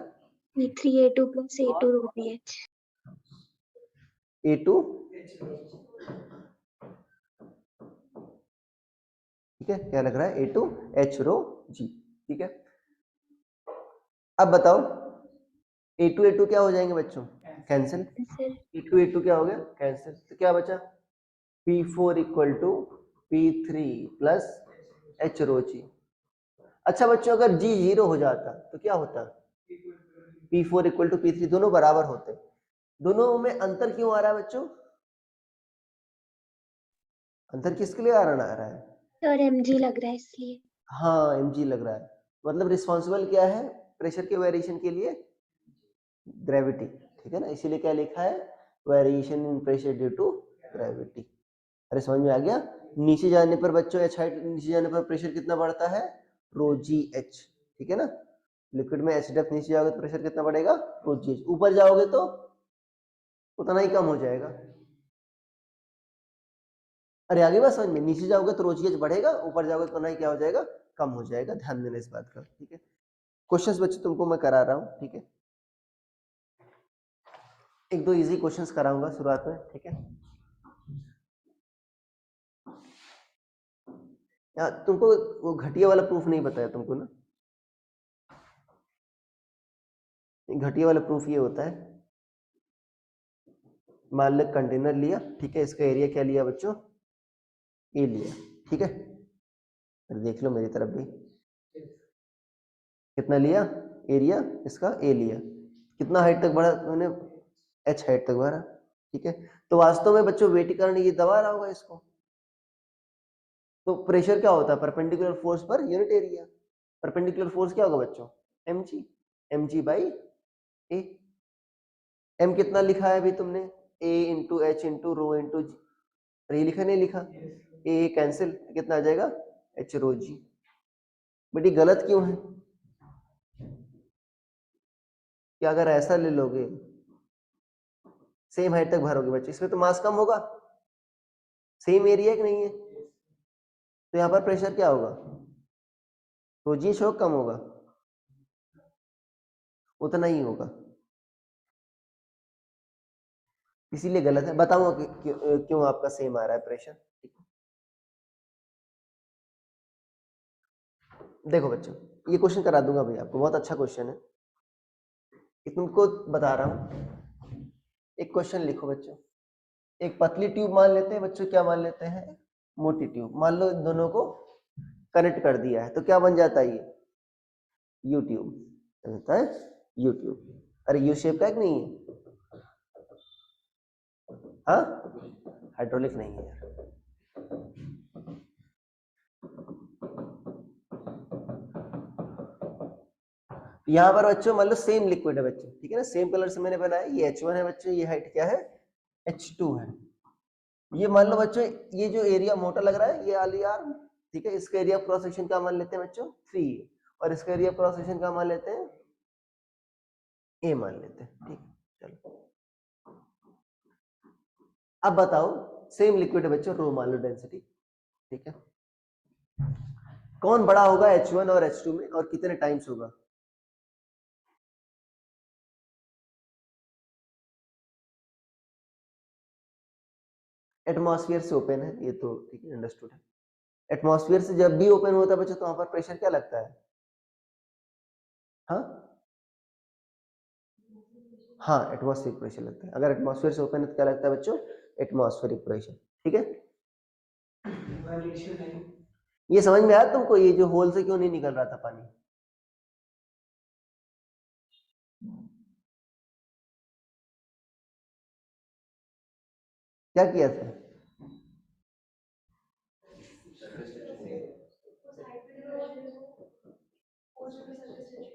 P3A2 plus A2 rho BH। A2, ठीक है, क्या लग रहा है? A2 H rho G। ठीक है, अब बताओ A2 क्या हो जाएंगे बच्चों? कैंसिल। सर A2 क्या हो गया? कैंसिल। तो क्या बचा? P4 equal to P3 plus H rho G। अच्छा बच्चों, अगर G 0 हो जाता तो क्या होता? P4 इक्वल टू P3 दोनों बराबर होते। दोनों में अंतर क्यों आ रहा है बच्चों? अंतर किसके लिए आ रहा है? सर mg लग रहा है इसलिए। हाँ, mg लग रहा है। मतलब रिस्पॉन्सिबल क्या है प्रेशर के वेरिएशन के लिए? ग्रेविटी। ठीक है ना, इसीलिए क्या लिखा है? Variation in pressure due to gravity. अरे समझ में आ गया? नीचे जाने पर बच्चों एच हाइट नीचे जाने पर प्रेशर कितना बढ़ता है? रो जी एच। ठीक है ना, लिक्विड में एच डेप्थ नीचे जाओगे तो प्रेशर कितना बढ़ेगा? रो जी एच। ऊपर जाओगे तो उतना ही कम हो जाएगा। अरे आगे बात समझ में? नीचे जाओगे तो रो जी एच बढ़ेगा, ऊपर जाओगे तो उतना ही क्या हो जाएगा? कम हो जाएगा। ध्यान देना इस बात का। ठीक है, क्वेश्चंस बच्चे तुमको मैं करा रहा हूँ। ठीक है, एक दो इजी क्वेश्चंस कराऊंगा शुरुआत में। ठीक है, तुमको वो घटिया वाला प्रूफ नहीं बताया तुमको ना? घटिया वाला प्रूफ ये होता है, मान लो कंटेनर लिया, ठीक है, इसका एरिया क्या लिया बच्चों? ए लिया। ठीक है, देख लो मेरी तरफ भी, कितना लिया एरिया इसका? ए लिया। कितना हाइट तक बढ़ा उन्होंने? एच हाइट तक बढ़ा। ठीक है, तो वास्तव में बच्चों वेट के कारण ये दबा रहा होगा इसको। तो प्रेशर क्या होता है? Perpendicular force per unit area. Perpendicular force क्या होगा बच्चों? mg, mg by A. m कितना लिखा है अभी तुमने? a into H into rho into G. ये लिखा नहीं लिखा? ए कैंसिल, कितना आ जाएगा एच रो जी। बट ये गलत क्यों है? कि अगर ऐसा ले लोगे सेम हाइट तक भरोगे बच्चे, इसमें तो मास कम होगा, सेम एरिया कि नहीं है, तो यहाँ पर प्रेशर क्या होगा, रो जी शोक कम होगा, उतना ही होगा, इसीलिए गलत है। बताऊंगा क्यों आपका सेम आ रहा है प्रेशर। देखो बच्चों, ये क्वेश्चन करा दूंगा भाई आपको, बहुत अच्छा क्वेश्चन है, तुमको बता रहा हूं। एक क्वेश्चन लिखो बच्चों, एक पतली ट्यूब मान लेते हैं बच्चों, क्या मान लेते हैं, मोटी ट्यूब मान लो, इन दोनों को कनेक्ट कर दिया है, तो क्या बन जाता है ये यू ट्यूब बनता है, यू ट्यूब। अरे यू शेप का एक नहीं है, हाँ हाइड्रोलिक नहीं है यार। यहाँ पर बच्चों मान लो सेम लिक्विड है बच्चों, ठीक है ना, सेम कलर से मैंने बनाया, ये H1 है बच्चों, ये हाइट क्या है H2 है। ये मान लो बच्चों, ये जो एरिया मोटा लग रहा है ये वाली आर्म, ठीक है, इसका एरिया क्रॉस सेक्शन का मान लेते हैं बच्चों 3, और इसका एरिया क्रॉस सेक्शन का मान लेते हैं ए मान लेते हैं, ठीक है। चलो अब बताओ, सेम लिक्विड है बच्चों, रो मान लो डेंसिटी, ठीक है, कौन बड़ा होगा H1 और H2 में, और कितने टाइम्स होगा? एटमॉस्फेयर से ओपन है ये तो, ठीक है, अंडरस्टूड है। एटमॉस्फेयर से जब भी ओपन होता है बच्चों, तो वहां पर प्रेशर क्या लगता है, हाँ हाँ एटमॉस्फेरिक प्रेशर लगता है। अगर एटमॉस्फेयर से ओपन है तो क्या लगता है बच्चों, एटमॉस्फेरिक प्रेशर, ठीक है। ये समझ में आया तुमको, ये जो होल से क्यों नहीं निकल रहा था पानी? क्या किया था?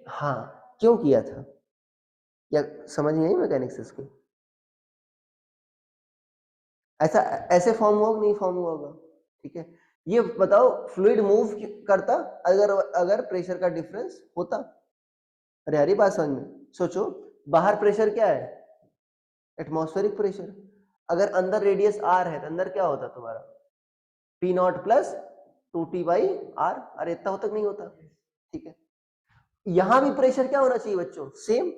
हाँ क्यों किया था, क्या समझ में आई मैकेनिक्स इसकी? ऐसा ऐसे फॉर्म हुआ नहीं, फॉर्म हुआ होगा, ठीक है। ये बताओ फ्लूइड मूव करता अगर अगर प्रेशर का डिफरेंस होता? अरे हरी बात समझ में, सोचो, बाहर प्रेशर क्या है, एटमॉस्फेरिक प्रेशर, अगर अंदर रेडियस आर है तो अंदर क्या होता तुम्हारा, P naught plus 2t by R, अरे इतना होता नहीं होता, ठीक है। यहां भी प्रेशर क्या होना चाहिए बच्चों, सेम,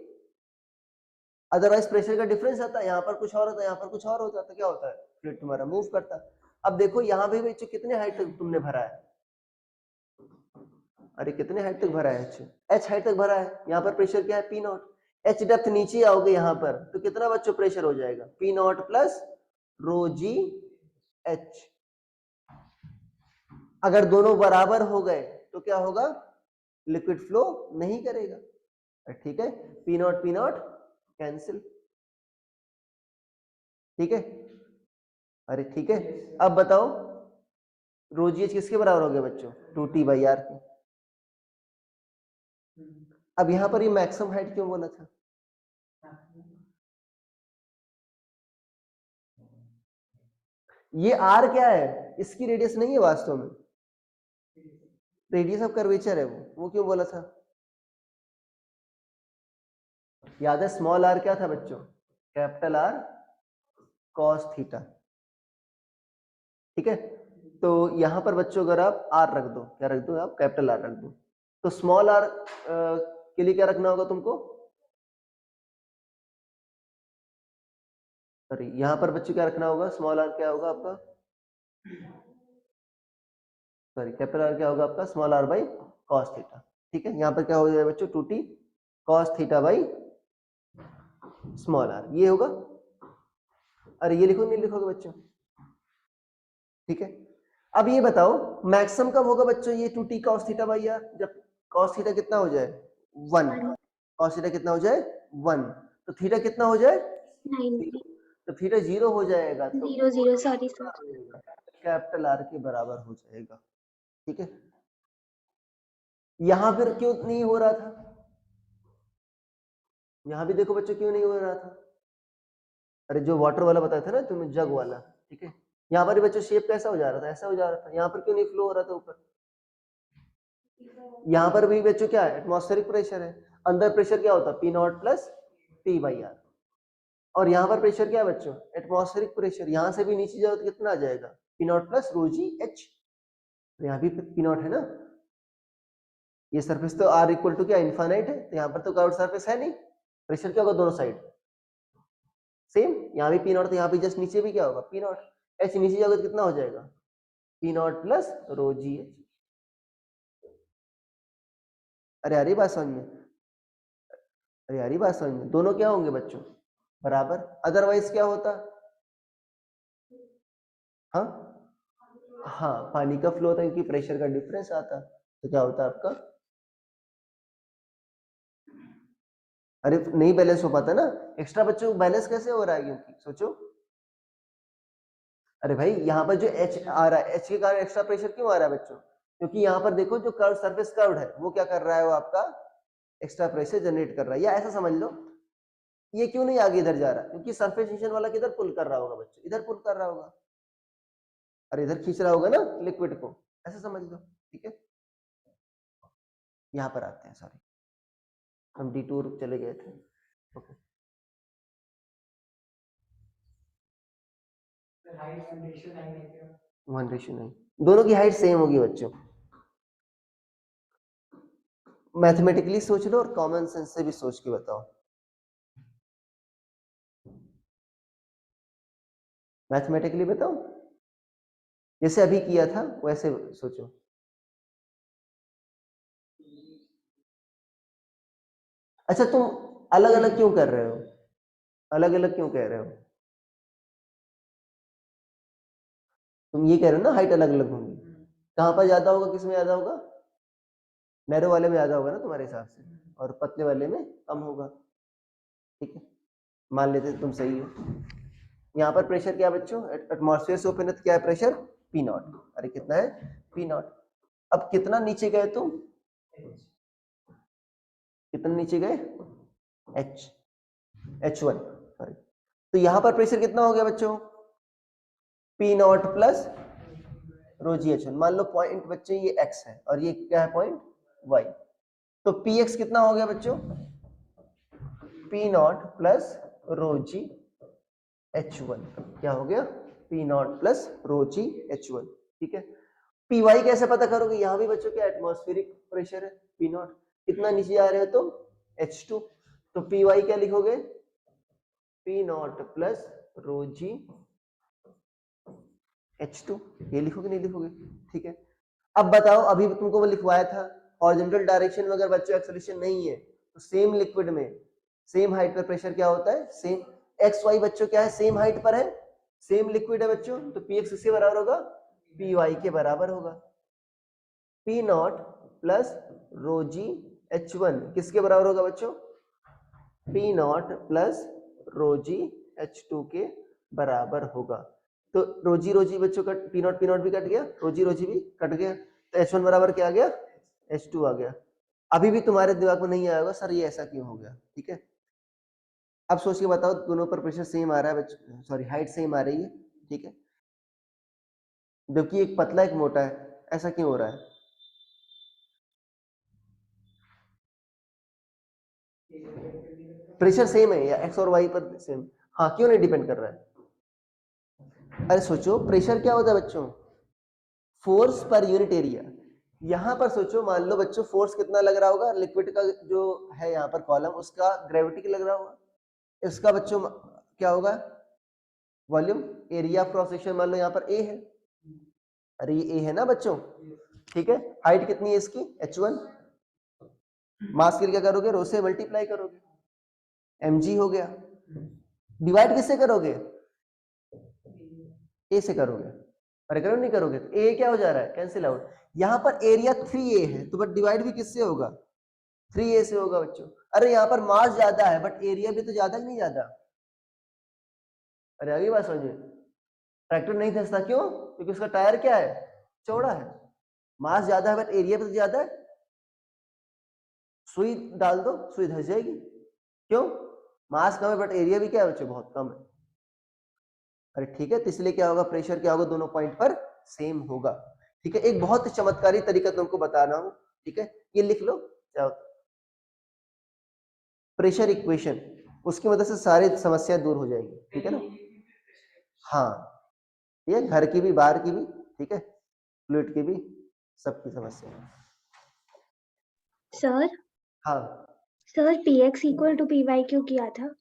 अदरवाइज प्रेशर का डिफरेंस आता है, यहाँ पर कुछ और होता है, यहाँ पर कुछ और हो जाता, क्या होता है, फ्लूइड तुम्हारा मूव करता। अब देखो यहाँ भी बच्चों कितने हाइट तक तुमने भरा है, अरे कितने हाइट तक भरा है, एच हाइट तक भरा है, यहाँ पर प्रेशर क्या है, पी नॉट, एच डेप्थ नीचे आओगे यहाँ पर तो कितना बच्चों प्रेशर हो जाएगा, पी नॉट प्लस रो जी एच। अगर दोनों बराबर हो गए तो क्या होगा, लिक्विड फ्लो नहीं करेगा, ठीक है, पी नॉट कैंसिल, ठीक है। अरे ठीक है, अब बताओ रो जी एच किसके बराबर हो गया बच्चों, 2t बाई आर के। अब यहां पर ये मैक्सिमम हाइट क्यों बोला था, ये आर क्या है, इसकी रेडियस नहीं है वास्तव में, रेडियस ऑफ कर्वेचर है वो क्यों बोला था, याद है स्मॉल आर क्या था बच्चों, कैपिटल आर कॉस थीटा, ठीक है। तो यहां पर बच्चों अगर आप आर रख दो, क्या रख दो आप, कैपिटल आर रख दो, तो स्मॉल आर के लिए क्या रखना होगा तुमको, सॉरी यहां पर बच्चों क्या रखना होगा, स्मॉल आर क्या होगा आपका, सॉरी कैपिटल आर क्या होगा आपका, small R by cos theta, ठीक है। यहाँ पर क्या हो जाएगा बच्चों, 2t cos theta by small R, ये होगा। अरे ये लिखो, नहीं लिखोगे बच्चों, ठीक है। अब ये बताओ मैक्सिमम कब होगा बच्चों, ये 2t cos theta by R, जब कॉस थीटा कितना हो जाए 1, कॉस थीटा कितना हो जाए 1, तो थीटा कितना हो जाए 90 तो थीटा 0 हो जाएगा, तो 00 सॉरी सर, कैपिटल आर के बराबर हो जाएगा, ठीक है। यहां फिर क्यों नहीं हो रहा था, यहां भी देखो बच्चों क्यों नहीं हो रहा था, अरे जो वाटर वाला बताया था ना तुम्हें, जग वाला, ठीक है, यहाँ पर भी बच्चों शेप कैसा हो जा रहा था, ऐसा हो जा रहा था, यहाँ पर क्यों नहीं फ्लो हो रहा था ऊपर? यहाँ पर भी बच्चों क्या है, एटमॉस्फेरिक प्रेशर है, अंदर प्रेशर क्या होता है, P naught plus T by R, और यहाँ पर प्रेशर क्या है बच्चों, एटमॉस्फेरिक प्रेशर, यहाँ से भी नीचे जाओ तो कितना आ जाएगा, पी नॉट प्लस रो जी एच, यहाँ भी पी नॉट है ना, ये सरफेस तो आर इक्वल टू क्या इनफाइनाइट है, तो यहाँ पर तो कर्व्ड सरफेस है नहीं, प्रेशर क्या होगा दोनों साइड सेम, यहाँ भी पी नॉट, तो यहाँ भी जस्ट नीचे भी क्या होगा पी नॉट, एच नीचे जाओगे तो कितना हो जाएगा, पी नॉट प्लस रो जी एच। अरे यार ये बात समझ में, अरे यार ये बात समझ में, दोनों क्या होंगे बच्चों बराबर, अदरवाइज क्या होता, हाँ हाँ पानी का फ्लो होता है क्योंकि प्रेशर का डिफरेंस आता, तो क्या होता है आपका, अरे नहीं बैलेंस हो पाता ना, एक्स्ट्रा बच्चों बैलेंस कैसे हो रहा है, क्योंकि सोचो, अरे भाई यहाँ पर जो एच आ रहा है, एच के कारण एक्स्ट्रा प्रेशर क्यों आ रहा है बच्चों, क्योंकि यहाँ पर देखो जो कर्व सरफेस कर्व्ड है वो क्या कर रहा है, वो आपका एक्स्ट्रा प्रेशर जनरेट कर रहा है, या ऐसा समझ लो ये क्यों नहीं आगे इधर जा रहा, क्योंकि सरफेस टेंशन वाला किधर पुल कर रहा होगा बच्चों, इधर पुल कर रहा होगा, और इधर खींच रहा होगा ना लिक्विड को, ऐसा समझ लो, ठीक है। यहाँ पर आते हैं, सॉरी हम डिटूर चले गए थे, ओके। 1:9, दोनों की हाइट सेम होगी बच्चों, मैथमेटिकली सोच लो और कॉमन सेंस से भी सोच के बताओ, मैथमेटिकली बताओ, जैसे अभी किया था वैसे सोचो, अच्छा तुम अलग अलग क्यों कर रहे हो, अलग अलग क्यों कह रहे हो, तुम ये कह रहे हो ना हाइट अलग अलग होंगी, कहाँ पर ज्यादा होगा, किसमें ज्यादा होगा, नैरो वाले में ज्यादा होगा ना तुम्हारे हिसाब से, और पतले वाले में कम होगा, ठीक है, मान लेते तुम सही हो। यहाँ पर प्रेशर क्या है बच्चों, एटमॉस्फेयर से ओपन है तो क्या है प्रेशर, पी नॉट, अरे कितना है पी नॉट, अब कितना नीचे गए तुम, कितना नीचे गए, एच H1, सॉरी, तो यहाँ पर प्रेशर कितना हो गया बच्चों, पी नॉट प्लस रो जी एच वन, मान लो पॉइंट बच्चे ये x है और ये क्या है पॉइंट y, तो पी एक्स कितना हो गया बच्चों, पी नॉट प्लस रो जी एच वन, क्या हो गया पी नॉट प्लस रो जी एच वन, ठीक है। पी वाई कैसे पता करोगे, यहाँ भी बच्चों क्या एटमॉस्फेरिक प्रेशर है पी नॉट, कितना नीचे जा रहे हो तुम H2, तो पी वाई क्या लिखोगे, P naught plus rho G H2, ये लिखोगे नहीं लिखोगे, ठीक है। अब बताओ अभी तुमको वो लिखवाया था, हॉरिजॉन्टल डायरेक्शन में अगर बच्चों एक्सेलरेशन नहीं है तो सेम लिक्विड में सेम हाइट पर प्रेशर क्या होता है, सेम एक्स वाई बच्चों क्या है सेम हाइट पर है, सेम लिक्विड है बच्चों, तो पी एक्स किसके बराबर होगा, पी वाई के बराबर होगा, पी नॉट प्लस रो जी एच वन किसके बराबर होगा बच्चों, पी नॉट प्लस रो जी एच टू के बराबर होगा, तो रोजी रोजी बच्चों का पी नॉट भी कट गया, रोजी भी कट गया, तो एच वन बराबर क्या आ गया, एच टू आ गया। अभी भी तुम्हारे दिमाग में नहीं आया होगा सर ये ऐसा क्यों हो गया, ठीक है। अब सोच के बताओ दोनों पर प्रेशर सेम आ रहा है बच्चों, सॉरी हाइट सेम आ रही है, ठीक है, जबकि एक पतला एक मोटा है, ऐसा क्यों हो रहा है, प्रेशर सेम है या एक्स और वाई पर सेम, हाँ क्यों नहीं डिपेंड कर रहा है, अरे सोचो प्रेशर क्या होता है बच्चों, फोर्स पर यूनिट एरिया, यहां पर सोचो मान लो बच्चों फोर्स कितना लग रहा होगा, लिक्विड का जो है यहाँ पर कॉलम उसका ग्रेविटी लग रहा होगा, इसका बच्चों क्या होगा volume, area of cross section मान लो यहाँ पर ए है, अरे ये ए है ना बच्चों, ठीक है, हाइट कितनी है इसकी h1, मास के लिए क्या करोगे रो से मल्टीप्लाई करोगे, mg हो गया, डिवाइड किससे करोगे, ए से करोगे, अरे करो नहीं करोगे तो ए क्या हो जा रहा है कैंसिल आउट, यहाँ पर एरिया 3a है तो बट डिवाइड भी किससे होगा 3a से होगा बच्चों, अरे यहाँ पर मास ज्यादा है बट एरिया भी तो ज्यादा नहीं ज्यादा, अरे अगली बात समझिए, ट्रैक्टर नहीं धंसता क्यों, क्योंकि उसका टायर क्या है चौड़ा है, मास ज्यादा है बट एरिया भी तो ज्यादा है, सुई डाल दो सुई धंस जाएगी, क्यों, मास कम है बट एरिया भी क्या है बच्चों बहुत कम है, अरे ठीक है, तो इसलिए क्या होगा, प्रेशर क्या होगा, दोनों पॉइंट पर सेम होगा। ठीक है, एक बहुत चमत्कारी तरीका तुमको बता रहा हूं। ठीक है, ये लिख लो, क्या होता है प्रेशर इक्वेशन, उसकी मदद से सारी समस्या दूर हो जाएगी। ठीक है ना, हाँ, ये घर की भी बाहर की भी, ठीक है, फ्लूइड की भी, सबकी समस्या। सर हाँ, sir px equal to py क्यों किया था?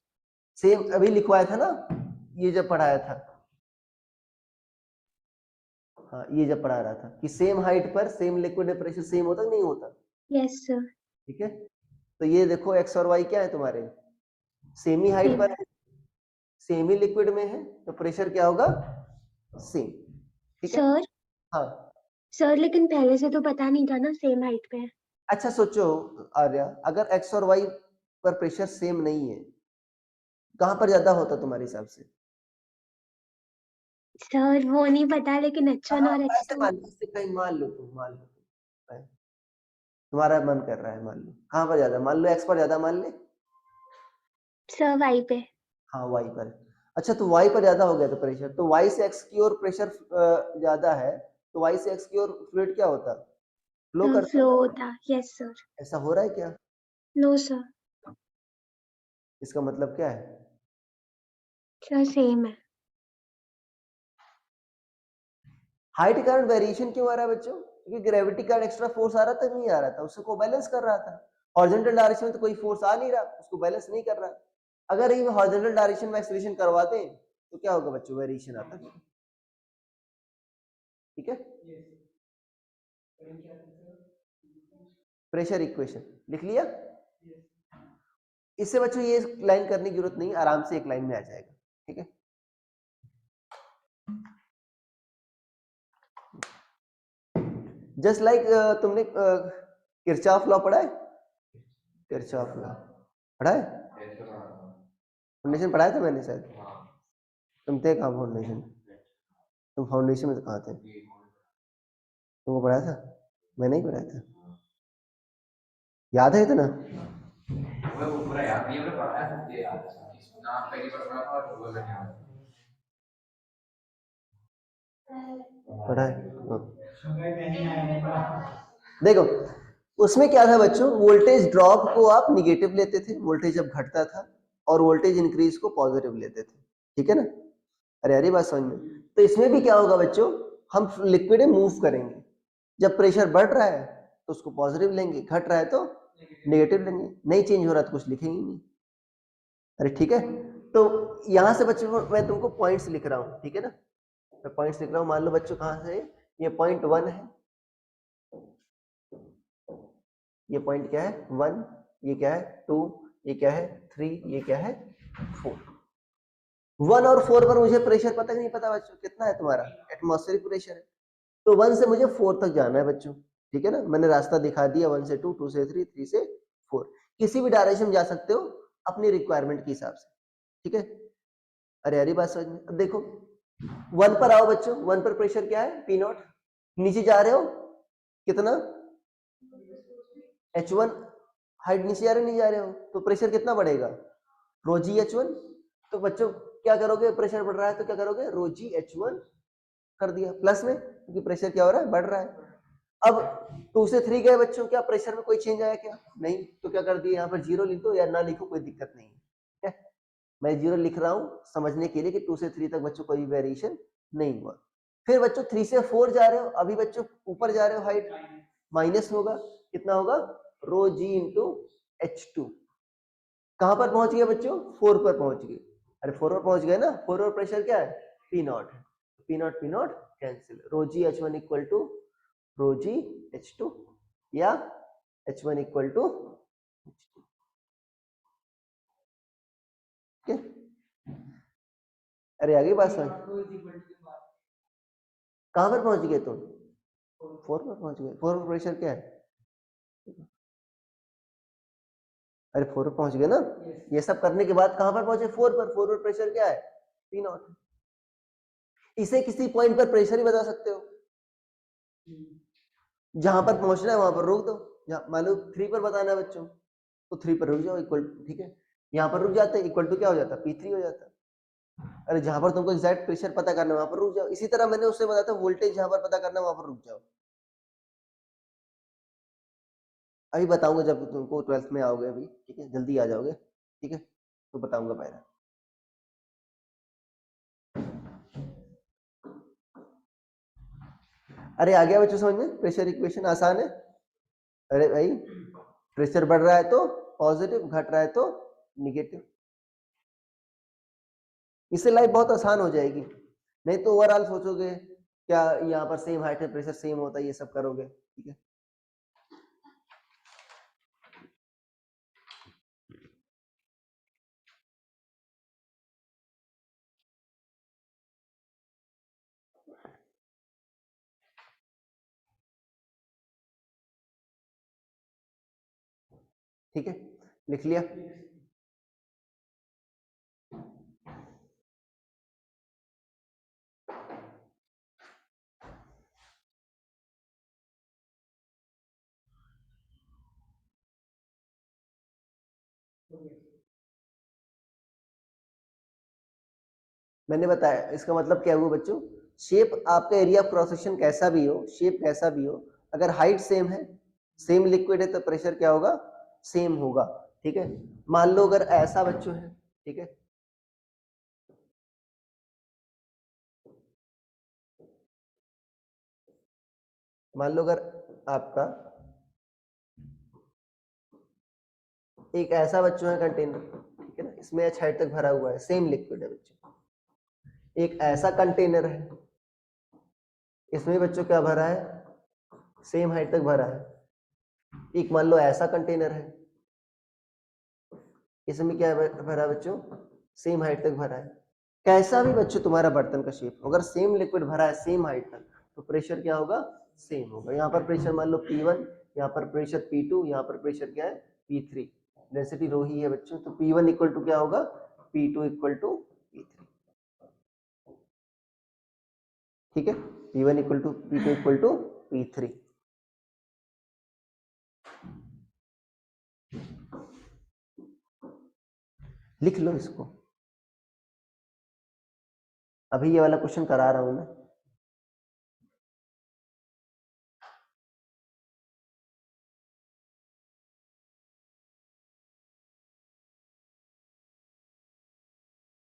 सेम अभी लिखवाया था ना, ये जब पढ़ाया था। हाँ, ये जब पढ़ा रहा था कि सेम हाइट पर सेम लिक्विड में प्रेशर सेम होता कि नहीं होता। Yes sir. ठीक है, तो ये देखो एक्स और वाई क्या है तुम्हारे, सेम ही हाइट पर है, सेम ही लिक्विड में है, तो प्रेशर क्या होगा, सेम। ठीक है, सर हाँ, सर लेकिन पहले से तो पता नहीं था ना सेम हाइट पे है। अच्छा सोचो आर्या, अगर एक्स और वाई पर प्रेशर सेम नहीं है, कहां पर ज्यादा होता तुम्हारे हिसाब से। सर वो नहीं पता लेकिन h1 हाँ, और ऐसे h2। मान लो, ऐसे कहीं मान लो तुम, तुम्हारा मन कर रहा है, मान लो कहां पर ज्यादा, मान लो एक्स पर ज्यादा मान ले। सर y पे। हाँ, वाई पर। अच्छा, तो वाई पर ज्यादा हो गया तो प्रेशर, तो वाई से एक्स की ओर प्रेशर ज्यादा है, तो वाई से एक्स की ओर फ्लूइड क्या होता, फ्लो करता। फ्लो होता। Yes sir. ऐसा हो रहा है क्या, नो सर। इसका मतलब क्या है, सर सेम है। हाइट के कारण वेरिएशन क्यों आ रहा है बच्चों, क्योंकि ग्रेविटी का एक्स्ट्रा फोर्स आ रहा था, नहीं आ रहा था, उसको बैलेंस कर रहा था। हॉरिजॉन्टल डायरेक्शन में तो कोई फोर्स आ नहीं रहा, उसको बैलेंस नहीं कर रहा। अगर ये हॉरिजॉन्टल डायरेक्शन में एक्सीलरेशन करवाते तो क्या होगा बच्चों, वेरिएशन आता। ठीक है, प्रेशर इक्वेशन लिख लिया। इससे बच्चों ये लाइन करने की जरूरत नहीं, आराम से एक लाइन में आ जाएगा। ठीक है, जस्ट लाइक तुमने किरचॉफ लॉ पढ़ा है, किरचॉफ लॉ पढ़ा है, फाउंडेशन पढ़ाया था मैंने शायद, तुम थे कहाँ फाउंडेशन, तुम फाउंडेशन में तो कहाँ थे, तुमको पढ़ाया था, मैं नहीं पढ़ाया था, याद है इतना। वो पूरा याद नहीं है, पढ़ा है ये याद है कि नाम पहली बार पढ़ा था और वो नहीं याद। पढ़ा है देखो, उसमें क्या था बच्चों, वोल्टेज ड्रॉप को आप निगेटिव लेते थे, वोल्टेज जब घटता था, और वोल्टेज इंक्रीज को पॉजिटिव लेते थे। ठीक है ना, अरे अरे बात समझ में, तो इसमें भी क्या होगा बच्चों, हम लिक्विड में मूव करेंगे, जब प्रेशर बढ़ रहा है तो उसको पॉजिटिव लेंगे, घट रहा है तो नेगेटिव लेंगे, नहीं चेंज हो रहा तो कुछ लिखेंगे नहीं। अरे ठीक है, तो यहां से बच्चों मैं तुमको पॉइंट्स लिख रहा हूं, ठीक है ना, मैं पॉइंट्स लिख रहा हूं, मान लो बच्चों कहां से, ये पॉइंट 1 है, ये पॉइंट क्या है 1, ये क्या है 2, ये क्या है 3, ये क्या है 4। 1 और 4 पर मुझे प्रेशर पता नहीं, पता बच्चों कितना है तुम्हारा, एटमॉस्फेरिक प्रेशर है, तो 1 से मुझे 4 तक जाना है बच्चों। ठीक है ना, मैंने रास्ता दिखा दिया, 1 से 2, 2 से 3, 3 से 4, किसी भी डायरेक्शन में जा सकते हो अपनी रिक्वायरमेंट के हिसाब से। ठीक है, अरे अरे बात समझ में, अब देखो 1 पर आओ बच्चों, 1 पर प्रेशर क्या है P0, नीचे जा रहे हो कितना H1, हाइट नीचे जा रहे हो, नहीं जा रहे हो, तो प्रेशर कितना बढ़ेगा ρg H1। तो बच्चों क्या करोगे, प्रेशर बढ़ रहा है तो क्या करोगे, ρg H1 कर दिया प्लस में, क्योंकि प्रेशर क्या हो रहा है, बढ़ रहा है। अब 2 से 3 गए बच्चों, क्या प्रेशर में कोई चेंज आया क्या, नहीं, तो क्या कर दिया, यहाँ पर 0 लिख दो या ना लिखो कोई दिक्कत नहीं है। ठीक है, मैं 0 लिख रहा हूँ समझने के लिए कि 2 से 3 तक बच्चों कोई वेरिएशन नहीं हुआ। फिर बच्चों 3 से 4 जा रहे हो, अभी बच्चों ऊपर जा रहे हो, हाइट माइनस होगा, कितना होगा ρg इंटू H2। कहां पर पहुंच गए बच्चों, 4 पर पहुंच गए, अरे 4 पर पहुंच गए ना, 4 पर प्रेशर क्या है P0, P0 cancel, ρg H1 equal to ρg H2 या H1 इक्वल टू H2। ठीक है, अरे आगे बात समझ, कहां पर पहुंच गए तुम, 4 पर पहुंच गए, 4 पर प्रेशर क्या है, अरे 4 पर पहुंच गए ना, ये सब करने के बाद कहां पर पहुंचे, 4 पर, 4 पर प्रेशर क्या है P0। इसे किसी पॉइंट पर प्रेशर ही बता सकते हो, जहां पर पहुंचना है वहां पर रोक दो, मान लो 3 पर बताना है बच्चों, तो 3 पर रुक जाओ इक्वल, ठीक है, यहाँ पर रुक जाते हैं, इक्वल टू क्या हो जाता है P3 हो जाता है। अरे जहां पर तुमको एग्जैक्ट प्रेशर पता करना है वहां पर रुक जाओ। इसी तरह मैंने उससे बताया था वोल्टेज जहां पर पता करना है वहां पर रुक जाओ। अभी बताऊंगा जब तुमको 12th में आओगे, अभी ठीक है, जल्दी आ जाओगे, ठीक है, तो बताऊंगा पहले। अरे आ गया बच्चों समझ में? प्रेशर इक्वेशन आसान है। अरे भाई प्रेशर बढ़ रहा है तो पॉजिटिव, घट रहा है तो निगेटिव। इससे लाइफ बहुत आसान हो जाएगी। नहीं तो ओवरऑल सोचोगे क्या यहाँ पर सेम हाइट है, प्रेशर सेम होता है, ये सब करोगे, ठीक है। ठीक है, लिख लिया? मैंने बताया इसका मतलब क्या हुआ बच्चों, शेप आपका एरिया ऑफ क्रॉस सेक्शन कैसा भी हो, शेप कैसा भी हो, अगर हाइट सेम है, सेम लिक्विड है, तो प्रेशर क्या होगा, सेम होगा, ठीक है। मान लो अगर ऐसा बच्चों है, ठीक है, मान लो अगर आपका एक ऐसा बच्चों है कंटेनर, ठीक है ना, इसमें h हाइट तक भरा हुआ है, सेम लिक्विड है बच्चों। एक ऐसा कंटेनर है, इसमें बच्चों क्या भरा है, सेम हाइट तक भरा है। एक मान लो ऐसा कंटेनर है, इसमें क्या भरा है बच्चों, सेम हाइट तक भरा है। कैसा भी बच्चों तुम्हारा बर्तन का शेप, अगर सेम लिक्विड भरा है सेम हाइट तक, तो प्रेशर क्या होगा, सेम होगा। यहाँ पर प्रेशर मान लो P1, यहाँ पर प्रेशर P2, यहाँ पर प्रेशर क्या है, P3, डेंसिटी रो ही है बच्चों, तो P1 इक्वल टू क्या होगा, P2 इक्वल टू P3, ठीक है। P1 equal to P2 equal to P3। लिख लो इसको, अभी ये वाला क्वेश्चन करा रहा हूं मैं।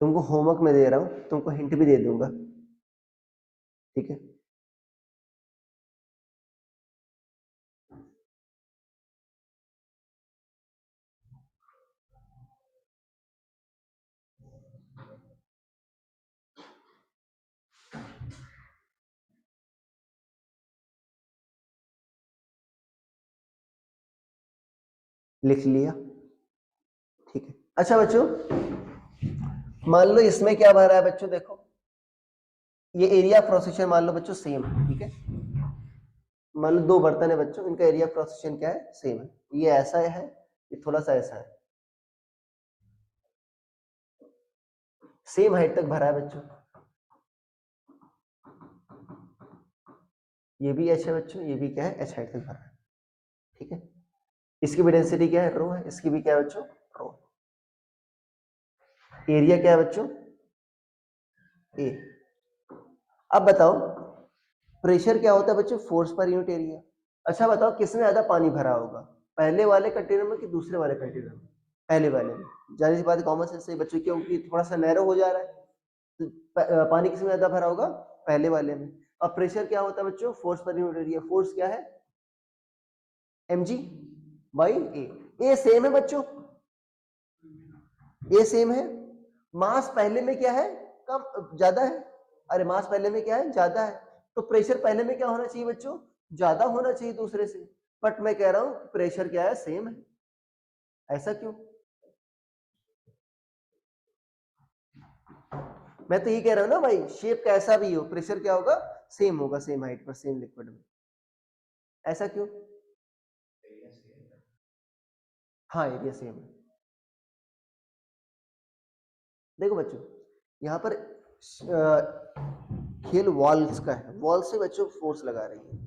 तुमको होमवर्क में दे रहा हूं, तुमको हिंट भी दे दूंगा, ठीक है। लिख लिया, ठीक है। अच्छा बच्चों, मान लो इसमें क्या भरा है बच्चों, देखो ये एरिया क्रॉस सेक्शन मान लो बच्चों सेम है, ठीक है। मान लो दो बर्तन है बच्चों, इनका एरिया क्रॉस सेक्शन क्या है, सेम है। ये ऐसा है, ये थोड़ा सा ऐसा है, सेम हाइट तक भरा है बच्चों। ये भी h है बच्चों, ये भी क्या है, h हाइट तक भरा है, ठीक है। इसकी भी डेंसिटी क्या है, रो है, इसकी भी क्या है बच्चों, रो। एरिया क्या है बच्चों, ए। अब बताओ प्रेशर क्या होता है बच्चों, फोर्स पर यूनिट एरिया। अच्छा बताओ किसमें ज्यादा पानी भरा होगा, पहले वाले कंटेनर में कि दूसरे वाले कंटेनर में, पहले वाले में। जाहिर सी बात है, कॉमन सेंस से बच्चों, क्योंकि थोड़ा सा नैरो हो जा रहा है, तो पानी किसमें ज्यादा भरा होगा, पहले वाले में। अब प्रेशर क्या होता है बच्चों, force per unit area. Force क्या है, mg बाई ए सेम है बच्चों, ए सेम है। मास पहले में क्या है, कम ज्यादा है, अरे मास पहले में क्या है, ज्यादा है, तो प्रेशर पहले में क्या होना चाहिए बच्चों, ज्यादा होना चाहिए दूसरे से। बट मैं कह रहा हूं प्रेशर क्या है, सेम है। ऐसा क्यों, मैं तो ये कह रहा हूं ना भाई, शेप कैसा भी हो प्रेशर क्या होगा, सेम होगा, सेम हाइट पर सेम लिक्विड में। ऐसा क्यों, हाँ एरिया सेम है। देखो बच्चों यहाँ पर खेल वॉल्स का है, वॉल से बच्चों फोर्स लगा रही है।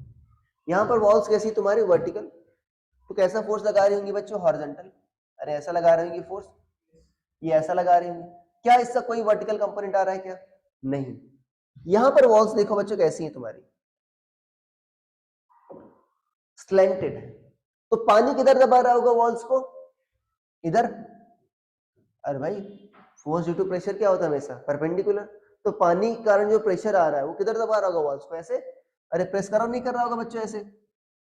यहाँ पर वॉल्स कैसी तुम्हारी, वर्टिकल, तो कैसा फोर्स लगा रही होंगी बच्चों, हॉरिजॉन्टल। अरे ऐसा लगा रही होंगी फोर्स, ये ऐसा लगा रही होंगी। क्या इसका कोई वर्टिकल कंपोनेंट आ रहा है क्या? नहीं। यहां पर वॉल्स देखो बच्चों कैसी है तुम्हारी, स्लैंटेड है, तो पानी किधर दबा रहा होगा वॉल्स को? इधर। अरे भाई फोर्स ड्यू टू प्रेशर क्या होता है हमेशा? परपेंडिकुलर। तो पानी के कारण जो प्रेशर आ रहा है वो किधर दबा रहा होगा वॉल्स को? ऐसे। अरे प्रेस करो नहीं कर रहा होगा बच्चों ऐसे?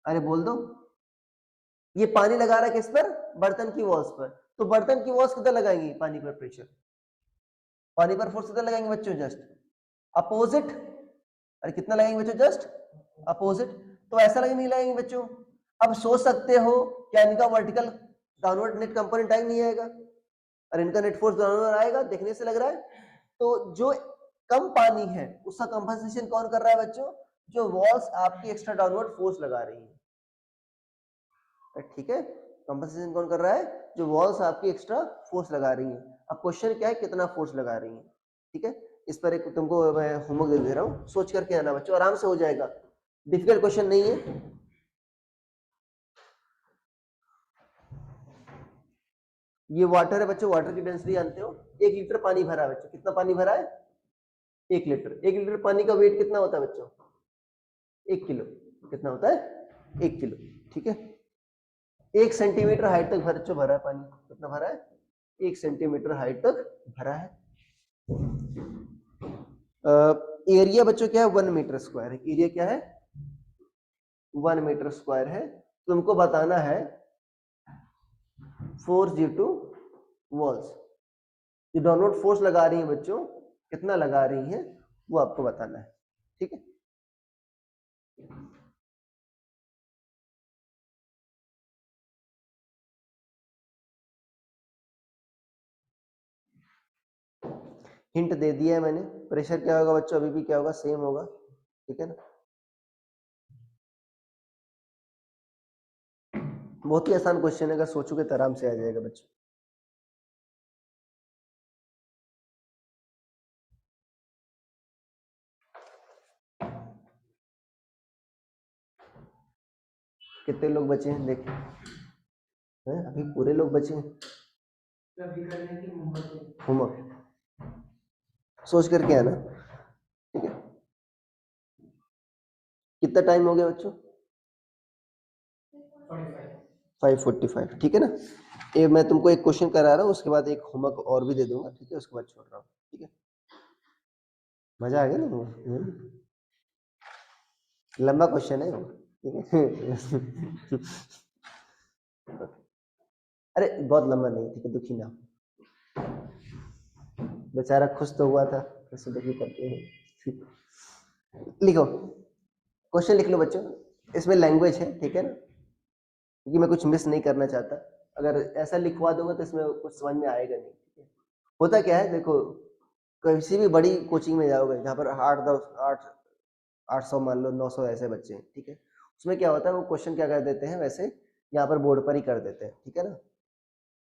अरे बोल दो। ये पानी लगा रहा है किस पर? बर्तन की वॉल्स पर। तो बर्तन की वॉल्स किधर लगाएंगी पानी पर प्रेशर? पानी पर फोर्स किधर लगाएंगे बच्चों? Just opposite. अरे कितना लगाएंगे बच्चों? Just opposite. तो ऐसा लगे नहीं लगाएंगे बच्चों? अब सोच सकते हो क्या इनका वर्टिकल डाउनवर्ड नेट कंपोनेंट आएगा नहीं आएगा? और इनका नेट फोर्स डाउनवर्ड आएगा, देखने से लग रहा है। तो जो कम पानी है उसका कंपनसेशन कौन कर रहा है बच्चों? जो वॉल्स आपकी एक्स्ट्रा डाउनवर्ड फोर्स लगा रही है। ठीक है, कंपनसेशन कौन कर रहा है? जो वॉल्स आपकी एक्स्ट्रा फोर्स लगा रही है। अब क्वेश्चन क्या है? कितना फोर्स लगा रही है। ठीक है, इस पर एक तुमको मैं होमवर्क दे रहा हूँ, सोच करके आना बच्चों, आराम से हो जाएगा, डिफिकल्ट क्वेश्चन नहीं है। ये वाटर है बच्चों, वाटर की डेंसिटी जानते हो? 1 लीटर पानी भरा है बच्चों, कितना पानी भरा है? 1 लीटर। 1 लीटर पानी का वेट कितना होता है बच्चों? 1 किलो। कितना होता है? 1 किलो। ठीक है, 1 सेंटीमीटर हाइट तक बच्चों भरा है पानी। कितना भरा है? 1 सेंटीमीटर हाइट तक भरा है। एरिया बच्चों क्या है? 1 मीटर स्क्वायर है। एरिया क्या है? 1 मीटर स्क्वायर है। तुमको बताना है फोर्स ड्यू टू वॉल्स, जो डाउनवर्ड फोर्स लगा रही है बच्चों, कितना लगा रही है वो आपको बताना है। ठीक है, हिंट दे दिया है मैंने। प्रेशर क्या होगा बच्चों? अभी भी क्या होगा? सेम होगा। ठीक है ना, बहुत ही आसान क्वेश्चन है, अगर सोचोगे तो आराम से आ जाएगा बच्चों। कितने लोग बचे हैं देखिए, अभी पूरे लोग बचे हैं। होमवर्क सोच करके आना। ठीक है, कितना टाइम हो गया बच्चों? 5:45। ठीक है ना, ये मैं तुमको एक क्वेश्चन करा रहा हूँ, उसके बाद एक होमवर्क और भी दे दूंगा। ठीक है, उसके बाद छोड़ रहा हूँ। ठीक है, मजा आ गया ना तुमको? लंबा क्वेश्चन है वो। ठीक है अरे बहुत लंबा नहीं, ठीक है, दुखी ना हो। बेचारा खुश तो हुआ था, कैसे दुखी करते हैं। लिखो, क्वेश्चन लिख लो बच्चों, इसमें लैंग्वेज है। ठीक है ना, क्योंकि मैं कुछ मिस नहीं करना चाहता। अगर ऐसा लिखवा दूंगा तो इसमें कुछ समझ में आएगा नहीं। ठीक है, होता क्या है देखो, किसी भी बड़ी कोचिंग में जाओगे जहाँ पर 800 मान लो 900 ऐसे बच्चे हैं। ठीक है, उसमें क्या होता है, वो क्वेश्चन क्या कर देते हैं वैसे यहाँ पर बोर्ड पर ही कर देते हैं। ठीक है ना,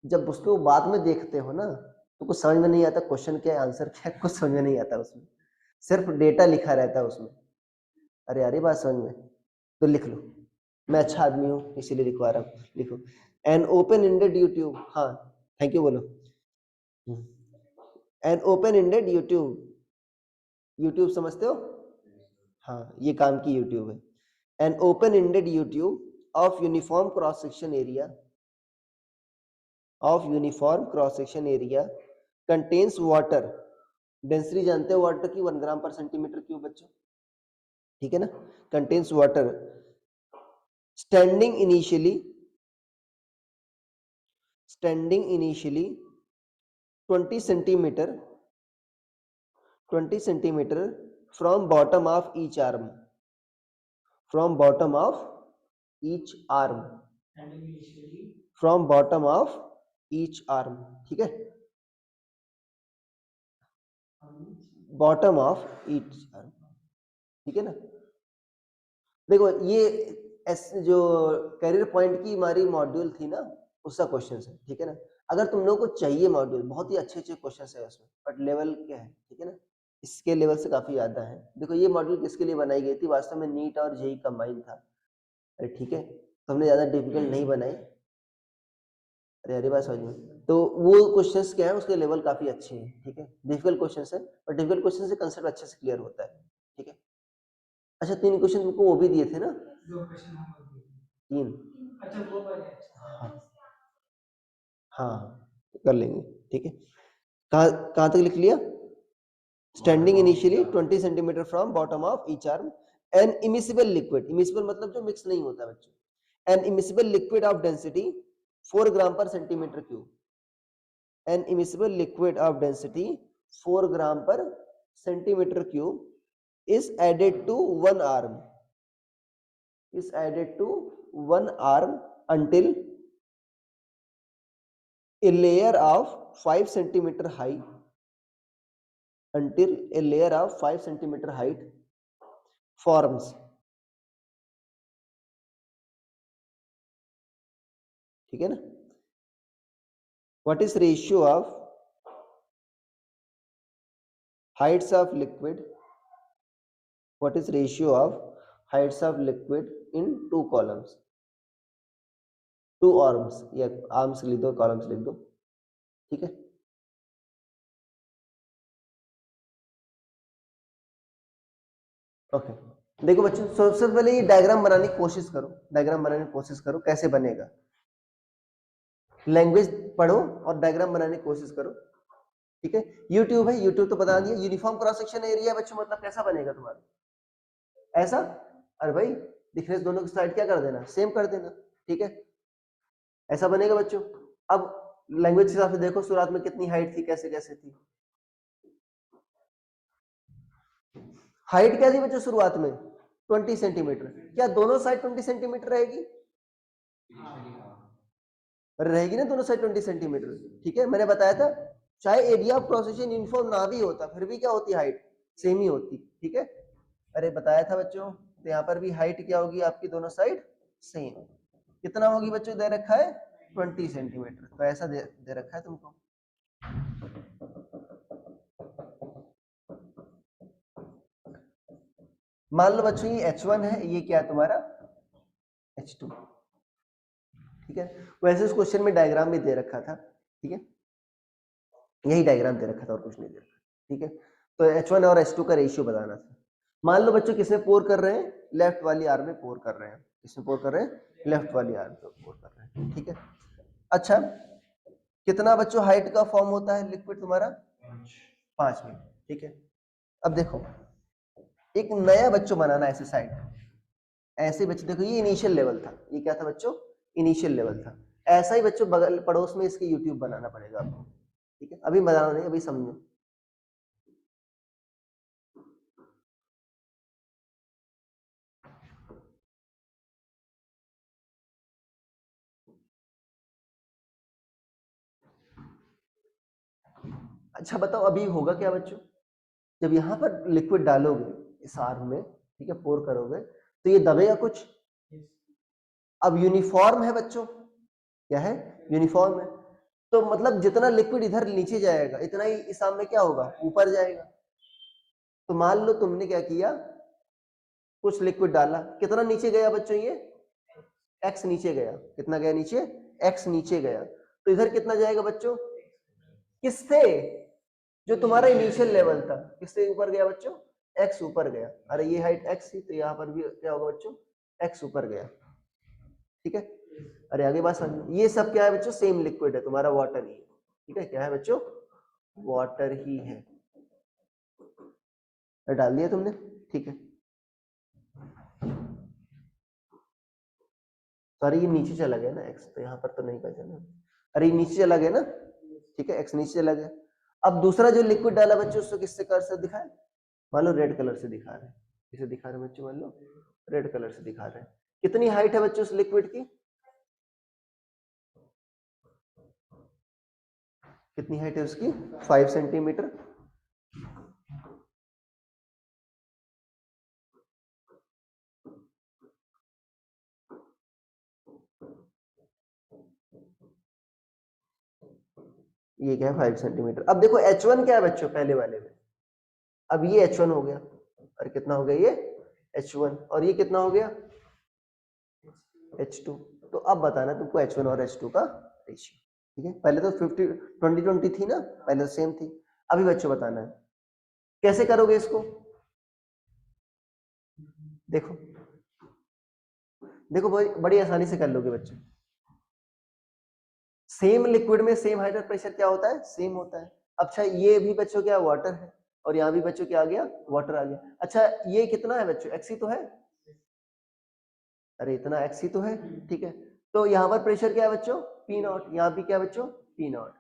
जब उसको बाद में देखते हो ना तो कुछ समझ में नहीं आता, क्वेश्चन क्या है, आंसर क्या है, कुछ समझ में नहीं आता उसमें, सिर्फ डेटा लिखा रहता है उसमें। अरे यार ये बात समझ में, तो लिख लो, मैं अच्छा आदमी हूँ इसीलिए लिखवा रहा हूँ। लिखो, एन ओपन एंडेड यूट्यूब, हाँ थैंक यू बोलो। An open ended YouTube, YouTube समझते हो? हाँ, ये काम की यूट्यूब है। An open ended YouTube of uniform cross section area, of uniform cross section area contains water, density जानते हो वाटर की? 1 ग्राम पर सेंटीमीटर क्यूब बच्चों। ठीक है ना, contains water standing initially 20 centimetre from bottom of each arm, from bottom of each arm, from bottom of each arm. ठीक है, बॉटम ऑफ ईच आर्म। ठीक है ना, देखो ये जो करियर पॉइंट की हमारी मॉड्यूल थी ना, उसका क्वेश्चन है। ठीक है ना, अगर तुम लोगों को चाहिए मॉड्यूल, बहुत ही अच्छे अच्छे क्वेश्चन है उसमें, बट लेवल क्या है? ठीक है ना, इसके लेवल से काफी ज्यादा है। देखो ये मॉड्यूल किसके लिए बनाई गई थी? वास्तव में नीट और जेई कंबाइन था। अरे ठीक है, तो हमने ज्यादा डिफिकल्ट नहीं बनाई। अरे अरे बात समझ में, तो वो क्वेश्चंस क्या है उसके लेवल काफी अच्छे हैं, ठीक है, डिफिकल्ट क्वेश्चंस है, और डिफिकल्ट क्वेश्चन से कंसेप्ट अच्छे से क्लियर होता है, ठीक है। अच्छा 3 क्वेश्चन तुमको वो भी दिए थे ना? 3। हाँ हाँ कर लेंगे, ठीक है। कहाँ कहाँ तक लिख लिया? Standing initially 20 centimetre from bottom of each arm, an immiscible liquid, immiscible मतलब जो मिक्स नहीं होता बच्चों, an immiscible liquid of density 4 gram per centimetre cube, an immiscible liquid of density 4 gram per centimetre cube is added to one arm, is added to one arm until a layer of 5 centimeter height, until a layer of 5 centimeter height forms, ठीक है ना। What is ratio of heights of liquid, what is ratio of heights of liquid in 2 columns, 2 arms, या arms लिख दो columns लिख दो, ठीक है। ओके देखो बच्चों, सबसे पहले ये डायग्राम बनाने की कोशिश करो, डायग्राम बनाने की कोशिश करो कैसे बनेगा, लैंग्वेज पढ़ो और डायग्राम बनाने की कोशिश करो, ठीक है। यूट्यूब है, यूट्यूब तो बता दिया। यूनिफॉर्म क्रॉस सेक्शन एरिया बच्चों मतलब कैसा बनेगा तुम्हारा, ऐसा, अरे भाई थिकनेस दोनों की साइड क्या कर देना, सेम कर देना, ठीक है, ऐसा बनेगा बच्चों। अब लैंग्वेज के हिसाब से देखो शुरुआत में कितनी हाइट थी, कैसे कैसे थी, हाइट क्या थी बच्चों शुरुआत में 20 सेंटीमीटर, क्या दोनों साइड 20 सेंटीमीटर रहेगी, रहेगी ना दोनों साइड 20 सेंटीमीटर, ठीक है। मैंने बताया था चाहे area of cross section uniform ना भी होता फिर भी क्या होती, हाइट सेम ही होती, ठीक है। अरे बताया था बच्चों, तो यहाँ पर भी हाइट क्या होगी आपकी, दोनों साइड सेम, कितना होगी बच्चों, दे रखा है 20 सेंटीमीटर, तो ऐसा दे रखा है तुमको। मान लो बच्चों ये H1 है, ये क्या है तुम्हारा H2, ठीक है। वैसे इस क्वेश्चन में डायग्राम भी दे रखा था, ठीक है, यही डायग्राम दे रखा था और कुछ नहीं दे रखा, ठीक है। तो H1 और H2 का रेशियो बताना था। मान लो बच्चों किसमें पोर कर रहे हैं, लेफ्ट वाली आर्म में पोर कर रहे हैं, किसमें पोर कर रहे हैं, लेफ्ट वाली आर्म में पोर कर रहे हैं, ठीक है। अच्छा कितना बच्चों हाइट का फॉर्म होता है लिक्विड तुम्हारा, 5 मीटर, ठीक है। अब देखो एक नया बच्चों बनाना ऐसे साइड, ऐसे बच्चे देखो ये इनिशियल लेवल था, ये क्या था बच्चों, इनिशियल लेवल था, ऐसा ही बच्चों बगल पड़ोस में इसके यूट्यूब बनाना पड़ेगा आपको, ठीक है। अभी बनाना नहीं, अभी समझो। अच्छा बताओ अभी होगा क्या बच्चों, जब यहाँ पर लिक्विड डालोगे इस आर्म में, ठीक है, पोर करोगे तो ये दबेगा कुछ, अब यूनिफॉर्म है बच्चों, क्या है, यूनिफॉर्म है, तो मतलब जितना लिक्विड इधर नीचे जाएगा इतना ही इस आर्म में क्या होगा, ऊपर जाएगा। तो मान लो तुमने क्या किया, कुछ लिक्विड डाला, कितना नीचे गया बच्चों, ये x नीचे गया, कितना गया नीचे, x नीचे गया, तो इधर कितना जाएगा बच्चों, किससे, जो तुम्हारा इनिशियल लेवल था, किससे ऊपर गया बच्चों, x ऊपर गया। अरे ये हाइट x थी तो यहाँ पर भी क्या होगा बच्चों, x ऊपर गया, ठीक है। अरे आगे बात समझ, ये सब क्या है बच्चों, सेम लिक्विड है तुम्हारा, वाटर ही है, ठीक है, क्या है बच्चों, वाटर ही है, डाल दिया तुमने, ठीक है। सॉरी ये नीचे चला गया ना x, तो यहाँ पर तो नहीं बचा ना, अरे ये नीचे चला गया ना, ठीक है, x नीचे चला गया। अब दूसरा जो लिक्विड डाला बच्चों उसको किससे कर से दिखाए, मान लो रेड कलर से दिखा रहे हैं, किसे दिखा रहे हैं बच्चों, मान लो रेड कलर से दिखा रहे हैं। कितनी हाइट है बच्चों उस लिक्विड की, कितनी हाइट है उसकी, 5 सेंटीमीटर, ये क्या है 5 सेंटीमीटर। अब देखो H1 क्या है बच्चों पहले वाले में, अब ये H1 हो गया, और कितना हो गया ये H1, और ये कितना हो गया H2। तो अब बताना तुमको H1 और H2 का रेशियो। ठीक है, पहले तो 20 थी ना, पहले तो सेम थी। अभी बच्चों बताना है कैसे करोगे इसको। देखो देखो बड़ी आसानी से कर लोगे बच्चों। सेम लिक्विड में सेम हाइट और प्रेशर क्या होता है, सेम होता है। अच्छा ये भी बच्चों क्या वाटर है, और यहाँ भी बच्चों क्या आ गया, वाटर आ गया। अच्छा ये कितना है बच्चों, एक्स ही तो है, अरे इतना एक्स ही तो है, ठीक है। तो यहाँ पर प्रेशर क्या है बच्चों, पी नॉट, यहाँ भी क्या बच्चों, पी नॉट।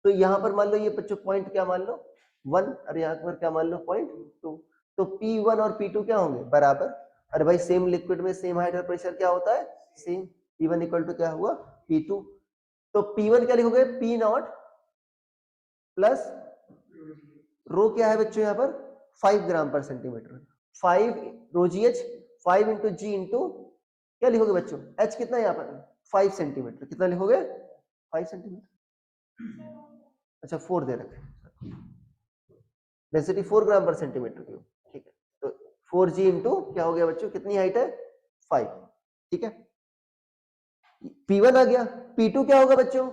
तो यहाँ पर मान लो ये बच्चों पॉइंट क्या मान लो 1, और यहाँ पर क्या मान लो 0.2। तो P1 और P2 क्या होंगे, बराबर। अरे भाई सेम लिक्विड में सेम हाइट और प्रेशर क्या होता है, सेम। P1 इक्वल टू क्या हुआ, P2। तो P1 क्या लिखोगे, P नॉट प्लस रो क्या है बच्चों यहाँ पर 5 ग्राम पर सेंटीमीटर। 5 रो जी एच, 5 इंटू जी इंटू क्या लिखोगे बच्चों, एच कितना है यहाँ पर 5 सेंटीमीटर, कितना लिखोगे 5 सेंटीमीटर। अच्छा 4 दे रखे, density 4 gram per centimetre cube, ठीक है। तो 4g इंटू क्या हो गया बच्चों, कितनी हाइट है 5, ठीक है। P1 आ गया, P2 क्या होगा बच्चों,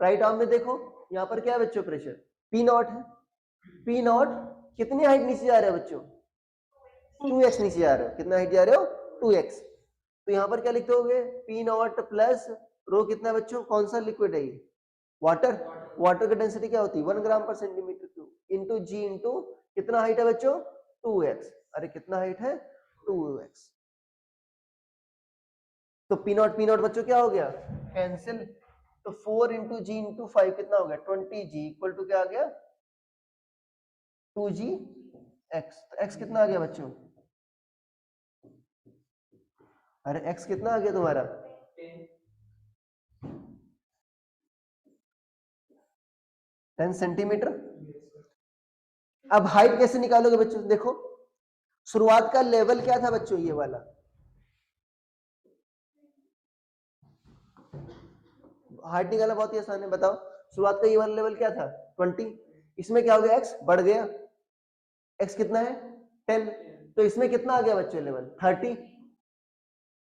राइट आर्म में देखो यहाँ पर क्या है बच्चों, प्रेशर P नॉट है। P नॉट कितनी हाइट नीचे जा रहे हो बच्चों, 2x नीचे जा रहे हो, कितना हाइट जा रहे हो 2x। तो यहाँ पर क्या लिखते होगे, P नॉट प्लस रो कितना है बच्चों, कौन सा लिक्विड है ये, वाटर। वाटर की डेंसिटी क्या होती है 1 ग्राम per centimetre cube, into G into कितना हाइट है बच्चों 2x। अरे कितना हाइट है 2x। तो पी नॉट बच्चों क्या हो गया, कैंसिल। तो 4 इंटू जी इंटू 5 कितना हो गया 20g इक्वल टू क्या आ गया 2g x। तो x कितना आ गया बच्चों, अरे x कितना आ गया तुम्हारा 10 सेंटीमीटर। अब हाइट कैसे निकालोगे बच्चों, देखो शुरुआत का लेवल क्या था बच्चों, ये वाला हाइट निकालना बहुत ही आसान है, बताओ शुरुआत का ये वाला लेवल क्या था 20, इसमें क्या हो गया x बढ़ गया, x कितना है 10, तो इसमें कितना आ गया बच्चों लेवल 30।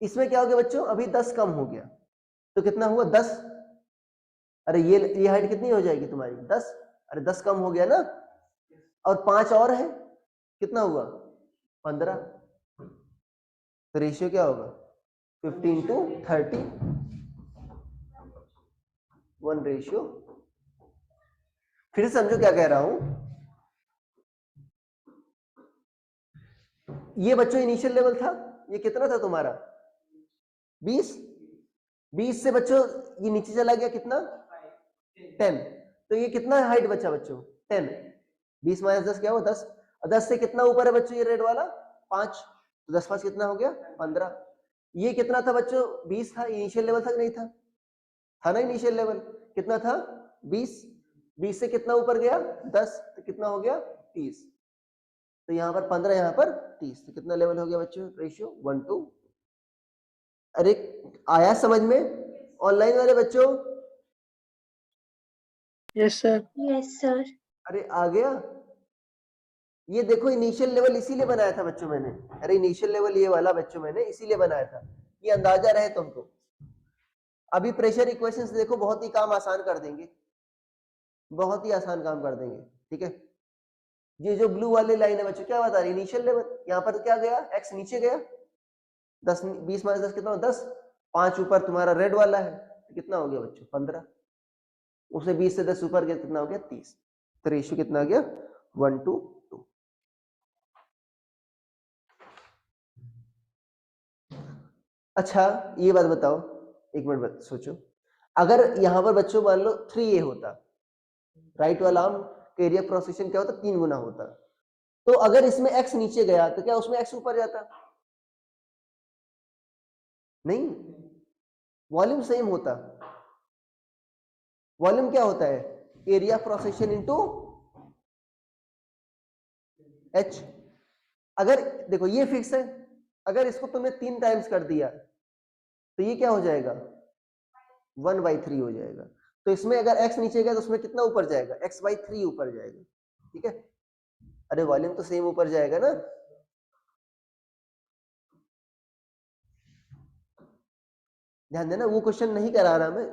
इसमें क्या हो गया बच्चों, अभी 10 कम हो गया, तो कितना हुआ 10। अरे ये हाइट कितनी हो जाएगी तुम्हारी 10, अरे 10 कम हो गया ना, और 5 और है, कितना हुआ 15। तो रेशियो क्या होगा 15 to 30, 1:। फिर से समझो क्या कह रहा हूं, ये बच्चों इनिशियल लेवल था, ये कितना था तुम्हारा 20, 20 से बच्चों ये नीचे चला गया कितना 10, तो ये कितना हाइट बचा बच्चों 10, 20 माइनस 10 क्या हुआ 10, और 10 से कितना ऊपर है बच्चों ये रेड वाला 5, तो 10 5 कितना हो गया 15। ये कितना था बच्चों 20 था, इनिशियल लेवल था कि नहीं था ना इनिशियल लेवल कितना था 20, 20 से कितना ऊपर गया 10, तो कितना हो गया 30। तो यहाँ पर 15, यहाँ पर 30, तो कितना लेवल हो गया बच्चों रेशियो 1 to। अरे आया समझ में ऑनलाइन वाले बच्चों, यस सर। Yes sir. अरे आ गया। ये देखो इनिशियल लेवल इसीलिए बनाया था बच्चों मैंने, अरे इनिशियल लेवल ये वाला बच्चों मैंने इसीलिए बनाया था, ये अंदाजा रहे तुमको। अभी प्रेशर इक्वेशंस देखो बहुत ही काम आसान कर देंगे, बहुत ही आसान काम कर देंगे, ठीक है। ये जो ब्लू वाली लाइन है बच्चों क्या बता रही है, इनिशियल लेवल, यहाँ पर क्या गया x नीचे गया 10, 20 माइनस 10 कितना 10, 5 ऊपर तुम्हारा रेड वाला है, तो कितना हो गया बच्चों 15, उसे 20 से 10 ऊपर गया कितना हो गया 30। तो रेशियो कितना आ गया 1 to 2। अच्छा ये बात बताओ, एक मिनट सोचो, अगर यहाँ पर बच्चों मान लो 3a होता, राइट वाला आर्म का एरिया क्रॉस सेक्शन क्या होता 3 गुना होता, तो अगर इसमें x नीचे गया तो क्या उसमें x ऊपर जाता, नहीं, वॉल्यूम सेम होता। वॉल्यूम क्या होता है area cross section into h। अगर देखो ये फिक्स है, अगर इसको तुमने 3 टाइम्स कर दिया तो ये क्या हो जाएगा 1/3 हो जाएगा। तो इसमें अगर x नीचे गया तो उसमें कितना ऊपर जाएगा x/3 ऊपर जाएगा, ठीक है। अरे वॉल्यूम तो सेम ऊपर जाएगा ना, ध्यान देना वो क्वेश्चन नहीं करा रहा मैं,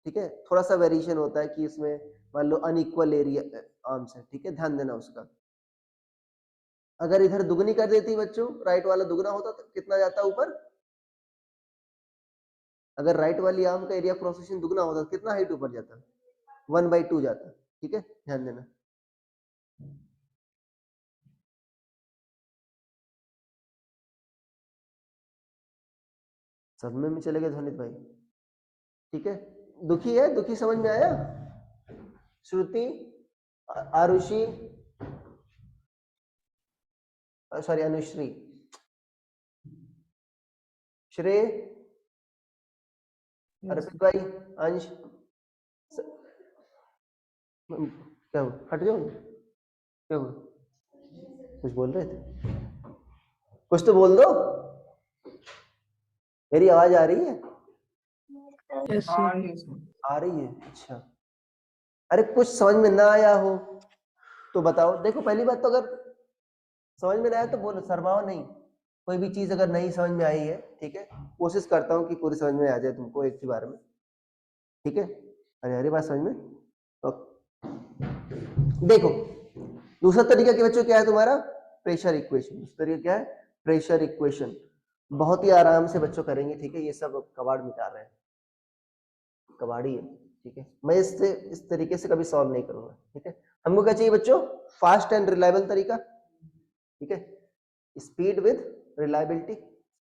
ठीक है, थोड़ा सा वेरिएशन होता है कि इसमें मान लो अनइक्वल एरिया आर्म्स है, ठीक है, ध्यान देना उसका। अगर इधर दुगनी कर देती बच्चों, राइट वाला दुगना होता तो कितना जाता ऊपर? अगर राइट वाली आर्म का एरिया क्रॉस सेक्शन दुगना होता तो कितना हाइट ऊपर जाता? 1/2 जाता, ठीक है, ध्यान देना। सदमे में चले गए ध्वनित भाई, ठीक है। दुखी है, दुखी समझ में आया? श्रुति, आरुषि, सॉरी अनुश्री, श्रेय, अर्पित भाई, अंश, क्या हुआ? हट जाओ, क्या हुआ? कुछ बोल रहे थे? कुछ तो बोल दो, मेरी आवाज आ रही है? आ रही है, अच्छा। अरे कुछ समझ में ना आया हो तो बताओ। देखो पहली बात तो अगर समझ में ना आया तो बोलो, शर्माओ नहीं। कोई भी चीज अगर नहीं समझ में आई है, ठीक है, कोशिश करता हूँ कि पूरी समझ में आ जाए तुमको एक ही बार में, ठीक है। अरे अरे बात समझ में। देखो दूसरा तरीका के बच्चों क्या है तुम्हारा? Pressure equation. दूसरा तरीका क्या है? Pressure equation. बहुत ही आराम से बच्चों करेंगे, ठीक है। ये सब कबाड़ मिटा रहे हैं, कबाड़ी है, ठीक है। मैं इससे इस तरीके से कभी सॉल्व नहीं करूंगा, ठीक है। हमको क्या चाहिए बच्चों? फास्ट एंड रिलायबल तरीका, ठीक है। Speed with reliability,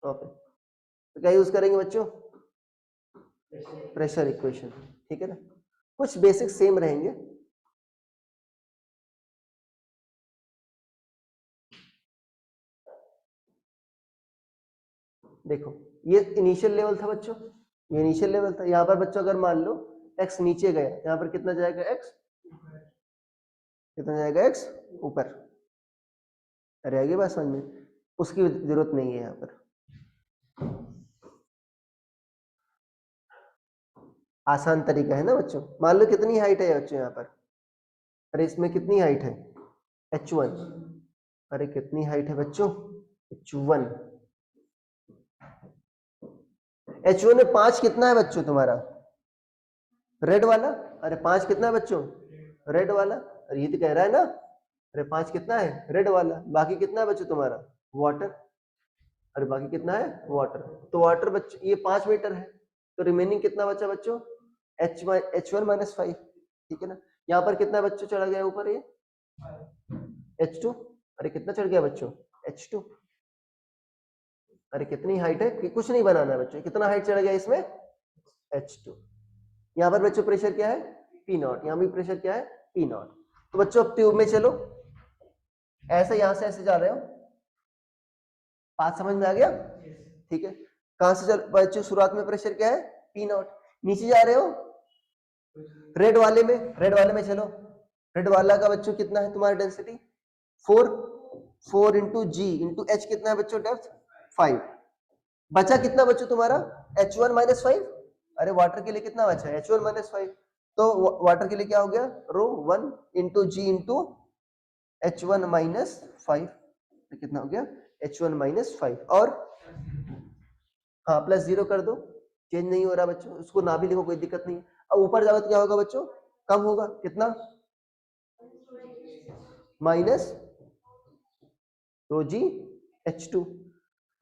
okay. तो क्या यूज करेंगे बच्चों? प्रेशर इक्वेशन, ठीक है ना। कुछ बेसिक सेम रहेंगे। देखो ये इनिशियल लेवल था बच्चों, ये इनिशियल लेवल था। यहाँ पर बच्चों अगर मान लो x नीचे गया, यहाँ पर कितना जाएगा? x कितना जाएगा? x ऊपर। अरे आगे बात समझ में, उसकी जरूरत नहीं है यहाँ पर। आसान तरीका है ना बच्चों। मान लो कितनी हाइट है बच्चों यहाँ पर? अरे इसमें कितनी हाइट है? h1। अरे कितनी हाइट है बच्चों? h1। h1 में 5 कितना है बच्चों तुम्हारा? रेड वाला। अरे 5 कितना है बच्चों? रेड वाला। अरे ये तो कह रहा है ना, अरे 5 कितना है? रेड वाला। बाकी कितना है बच्चों तुम्हारा? वाटर। अरे बाकी कितना है? वाटर। तो वाटर बच्चों ये 5 मीटर है, तो रिमेनिंग कितना बचा बच्चों? h1 माइनस 5, ठीक है ना। यहाँ पर कितना बच्चों चढ़ा गया ऊपर? ये h2। अरे कितना चढ़ गया बच्चों? h2। अरे कितनी हाइट है कि कुछ नहीं बनाना है बच्चों, कितना हाइट चढ़ गया इसमें? h2। यहाँ पर बच्चों प्रेशर क्या है? P0। यहाँ भी प्रेशर क्या है? P0। तो बच्चों अब ट्यूब में चलो, ऐसे यहां से ऐसे जा रहे हो, बात समझ में आ गया? ठीक है। कहां से चल बच्चों? शुरुआत में प्रेशर क्या है? P0। नीचे जा रहे हो रेड वाले में, रेड वाले में चलो। रेड वाला का बच्चों कितना है तुम्हारा density? 4 into G into H कितना है बच्चों? डेप्थ 5। बचा कितना बच्चों तुम्हारा? h1 minus 5। अरे वाटर के लिए कितना बचा? h1 minus 5। तो वाटर के लिए क्या हो गया? रो 1 into G into h1 minus 5। तो कितना हो गया? h1 minus 5। और हाँ प्लस 0 कर दो, चेंज नहीं हो रहा बच्चों, उसको ना भी लिखो कोई दिक्कत नहीं। अब ऊपर जाओ तो क्या होगा बच्चों? कम होगा। कितना? Minus rho G h2।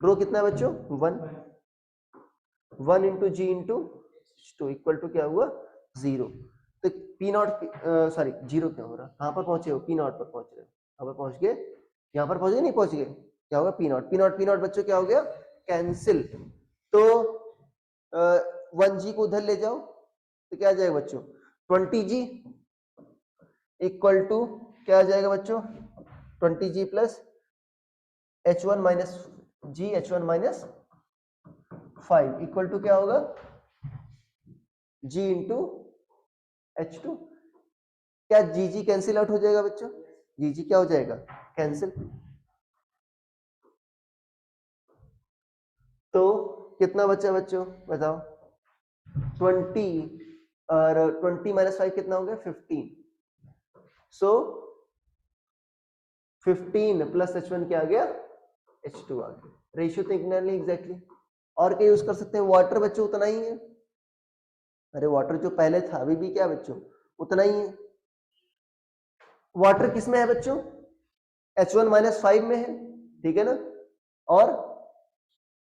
रो कितना है बच्चों? 1 into G into h2 equal to क्या हुआ? 0। तो P0 सॉरी 0 क्यों हो रहा? कहाँ पर पहुंचे हो? P0 पर पहुंच रहे हो। यहाँ पर पहुंच गए, यहाँ पर पहुंच गए नहीं पहुंच गए? क्या होगा? P0 बच्चों क्या हो गया? कैंसिल। तो 1g को उधर ले जाओ तो क्या आ जाएगा बच्चों? 20g इक्वल टू क्या आ जाएगा बच्चों? 20g plus h1 minus g h1 minus 5 equal to क्या होगा? g into h2। क्या जी कैंसिल आउट हो जाएगा बच्चों? जी क्या हो जाएगा? कैंसिल। तो कितना बचा बच्चों बताओ? 20 और 20 माइनस 5 कितना हो गया? 15। सो 15 प्लस h1 क्या आ गया? h2 आ गया। रेशियो तो इतना नहीं एग्जैक्टली। और क्या यूज कर सकते हैं? वाटर बच्चों उतना ही है। अरे वाटर जो पहले था अभी भी क्या बच्चों उतना ही है। वाटर किस में है बच्चों? H1 माइनस 5 में है, ठीक है ना, और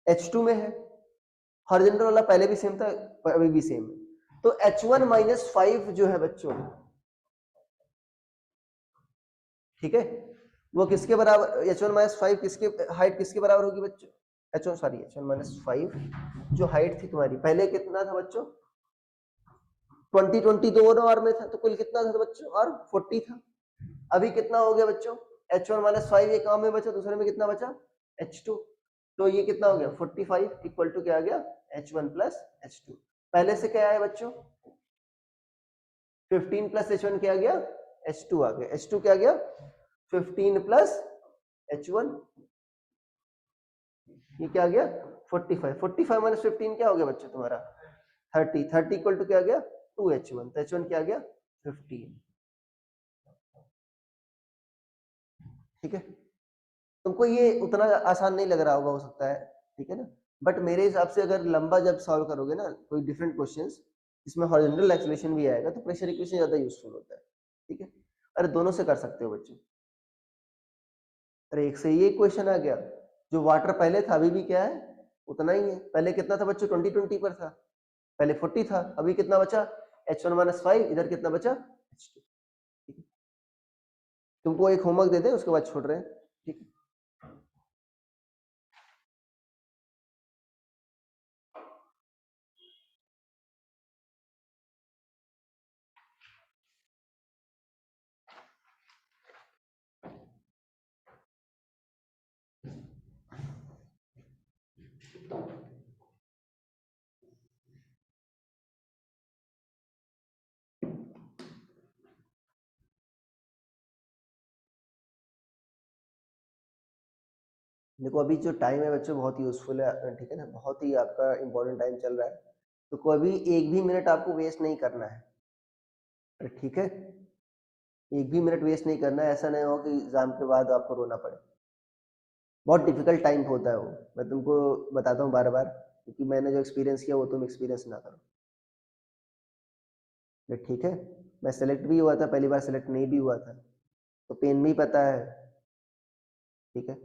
H2 में है। हॉरिजॉन्टल वाला पहले भी सेम था, अभी भी सेम है। तो H1 माइनस 5 जो है बच्चों, ठीक है, वो किसके बराबर, H1 माइनस 5 किसके, हाइट किसके बराबर होगी बच्चों? H1 माइनस 5 जो हाइट थी तुम्हारी पहले कितना था बच्चों? 20 दोनों और में था, तो कुल कितना था बच्चों? और 40 था। अभी कितना हो गया बच्चों? H1 माइनस 5 एक काम में बचा, दूसरे में कितना बचा? H2। तो ये कितना हो गया? 45 इक्वल टू क्या आ गया? H1 plus H2। पहले से क्या है बच्चों? 15 प्लस H1 क्या आ गया? H2 आ गया। H2 क्या आ गया? 15 प्लस H1, ये क्या आ गया? 45। 45 माइनस 15 क्या हो गया बच्चों तुम्हारा? 30। 30 इक्वल टू क्या आ गया? 2H1। तो H1 क्या आ गया? 15। ठीक है, तुमको ये उतना आसान नहीं लग रहा होगा, हो सकता है, ठीक है ना, बट मेरे हिसाब से अगर लंबा जब सॉल्व करोगे ना कोई डिफरेंट क्वेश्चंस, इसमें हॉरिजॉन्टल एक्सेलरेशन भी आएगा, तो प्रेशर इक्वेशन ज्यादा यूजफुल होता है। ठीक है, अरे दोनों से कर सकते हो बच्चों। अरे एक से ये क्वेश्चन आ गया, जो वाटर पहले था अभी भी क्या है? उतना ही है। पहले कितना था बच्चों? 20 पर था, पहले 40 था, अभी कितना बचा? H1 माइनस 5, इधर कितना बचा? H2। ठीक है, तुमको एक होमवर्क देते हैं उसके बाद छोड़ रहे हैं। ठीक है, देखो अभी जो टाइम है बच्चों बहुत ही यूजफुल है, ठीक है ना, बहुत ही आपका इंपॉर्टेंट टाइम चल रहा है, तो कभी एक भी मिनट आपको वेस्ट नहीं करना है। अरे ठीक है, एक भी मिनट वेस्ट नहीं करना है, ऐसा नहीं हो कि एग्जाम के बाद आपको रोना पड़े। बहुत डिफिकल्ट टाइम होता है वो, मैं तुमको बताता हूँ बार बार, क्योंकि मैंने जो एक्सपीरियंस किया वो तुम एक्सपीरियंस ना करो। ठीक है, मैं सेलेक्ट भी हुआ था पहली बार, सेलेक्ट नहीं भी हुआ था, तो पेन भी पता है, ठीक है,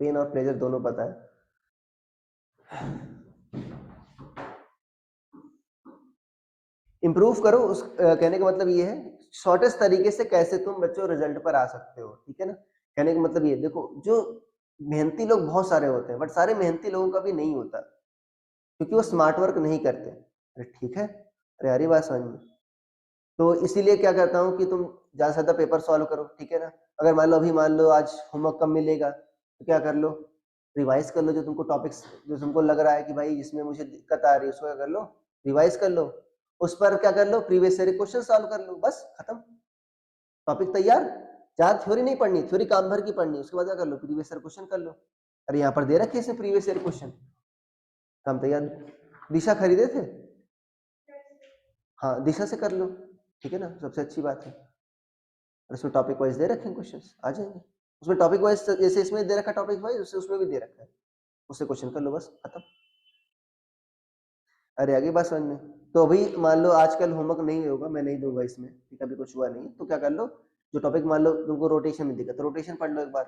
पेन और प्लेजर दोनों पता है। इम्प्रूव करो, उस कहने का मतलब ये है शॉर्टेस्ट तरीके से कैसे तुम बच्चों रिजल्ट पर आ सकते हो, ठीक है ना। कहने का मतलब ये देखो, जो मेहनती लोग बहुत सारे होते हैं, बट सारे मेहनती लोगों का भी नहीं होता, क्योंकि वो स्मार्ट वर्क नहीं करते। अरे ठीक है, अरे यारी बात समझ में, तो इसीलिए क्या करता हूँ कि तुम ज्यादा से ज्यादा पेपर सॉल्व करो, ठीक है ना। अगर मान लो अभी मान लो आज होमवर्क कम मिलेगा, तो क्या कर लो, रिवाइज कर लो, जो तुमको टॉपिक्स जो तुमको लग रहा है कि भाई जिसमें मुझे दिक्कत आ रही है उसको क्या कर लो, रिवाइज कर लो, उस पर क्या कर लो, प्रीवियस ईयर क्वेश्चन सॉल्व कर लो, बस खत्म, टॉपिक तैयार। ज्यादा थ्योरी नहीं पढ़नी, थ्योरी काम भर की पढ़नी, उसके बाद क्या कर लो, प्रीवियस ईयर क्वेश्चन कर लो। अरे यहाँ पर दे रखे इसे प्रीवियस ईयर क्वेश्चन, काम तैयार। दिशा खरीदे थे, हाँ दिशा से कर लो, ठीक है ना, सबसे अच्छी बात है। और इसमें टॉपिक वाइज दे रखे हैं क्वेश्चन, आ जाएंगे उसमें टॉपिक वाइज, जैसे इसमें दे रखा टॉपिक वाइज, उससे उसमें भी दे रखा है, उससे क्वेश्चन कर लो, बस खत्म। अरे आगे बात समझ में, तो अभी मान लो आजकल होमवर्क नहीं होगा, मैं नहीं दूंगा इसमें, ठीक है, अभी कुछ हुआ नहीं, तो क्या कर लो, जो टॉपिक मान लो तुमको रोटेशन में दिखा तो रोटेशन पढ़ लो एक बार,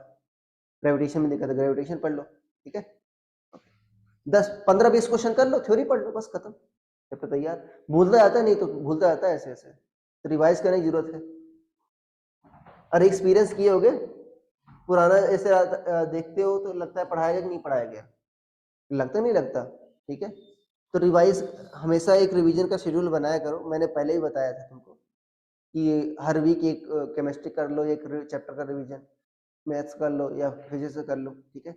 ग्रेविटेशन में दिखा तो ग्रेविटेशन पढ़ लो, ठीक है, 10 15 20 क्वेश्चन कर लो, थ्योरी पढ़ लो, बस खत्म, पेपर तैयार। भूलता जाता है, नहीं तो भूलता जाता है ऐसे ऐसे, तो रिवाइज करने की जरूरत है। और एक्सपीरियंस किए होगे, पुराना ऐसे देखते हो तो लगता है पढ़ाया गया कि नहीं पढ़ाया गया, लगता नहीं लगता, ठीक है, तो रिवाइज हमेशा एक रिवीजन का शेड्यूल बनाया करो, मैंने पहले ही बताया था तुमको कि हर वीक एक केमिस्ट्री कर लो, एक चैप्टर का रिवीजन, मैथ्स कर लो या फिजिक्स कर लो, ठीक है,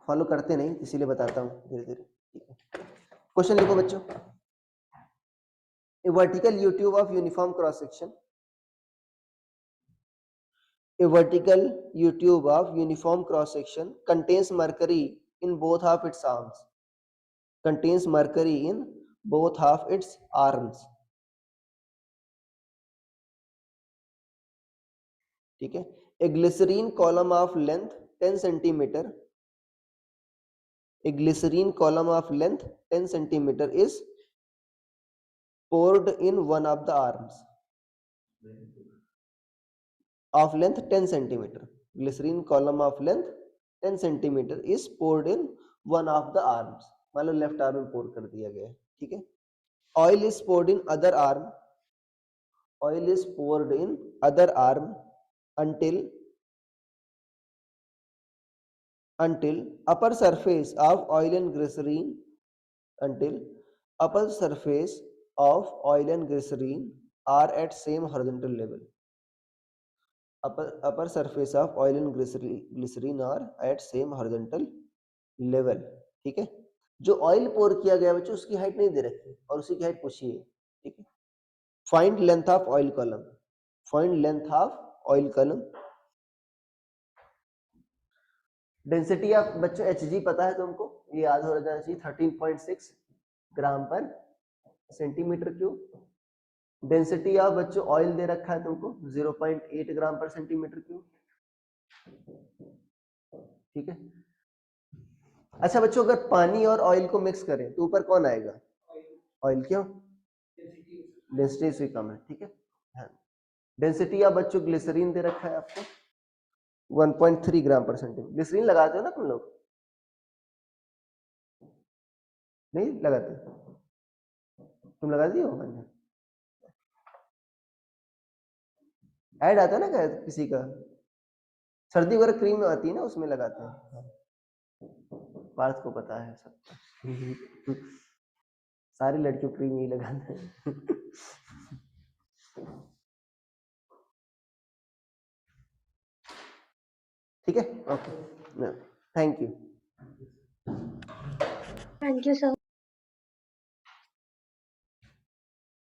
फॉलो करते नहीं इसीलिए बताता हूँ धीरे धीरे, ठीक है। क्वेश्चन लिखो बच्चों, a vertical U-tube of uniform cross section, a vertical U-tube of uniform cross section contains mercury in both of its arms. Contains mercury in both of its arms. ठीक है, a glycerine column of length 10 centimeter A glycerine column of length 10 centimeter is poured in one of the arms of length 10 centimeter. Glycerine column of length 10 centimeter is poured in one of the arms. मान लो लेफ्ट आर्म में पोर कर दिया गया है, ठीक है. Oil is poured in other arm. Oil is poured in other arm until upper surface of oil and glycerine are at same horizontal level. Upper surface of oil and glycerine are at same horizontal level. ठीक है. जो ऑयल पोर किया गया बच्चों उसकी हाइट नहीं दे रखी और उसी की हाइट पूछी है. ठीक है. Find length of oil column. Find length of oil column. Density of बच्चों Hg पता है तुमको, ये याद हो जाना चाहिए. 13.6 ग्राम per centimetre cube. Density of बच्चों ऑयल दे रखा है तुमको 0.8 ग्राम पर सेंटीमीटर क्यूब. ठीक है. अच्छा बच्चों अगर पानी और ऑयल को मिक्स करें तो ऊपर कौन आएगा? ऑयल. क्यों? डेंसिटी इससे कम है. ठीक है. डेंसिटी ऑफ बच्चों ग्लिसरीन दे रखा है आपको 1.3 ग्राम पर सेंटीमीटर. ग्लिसरीन लगाते हो ना तुम लोग? नहीं लगाते? तुम लगा दिए हो? मैंने ऐड आता है ना किसी का, सर्दी वगैरह क्रीम आती है ना उसमें लगाते हैं. पार्थ को पता है सब. सारी लड़कियों क्रीम ही लगाते हैं. ठीक है. Okay. Thank you. Thank you sir.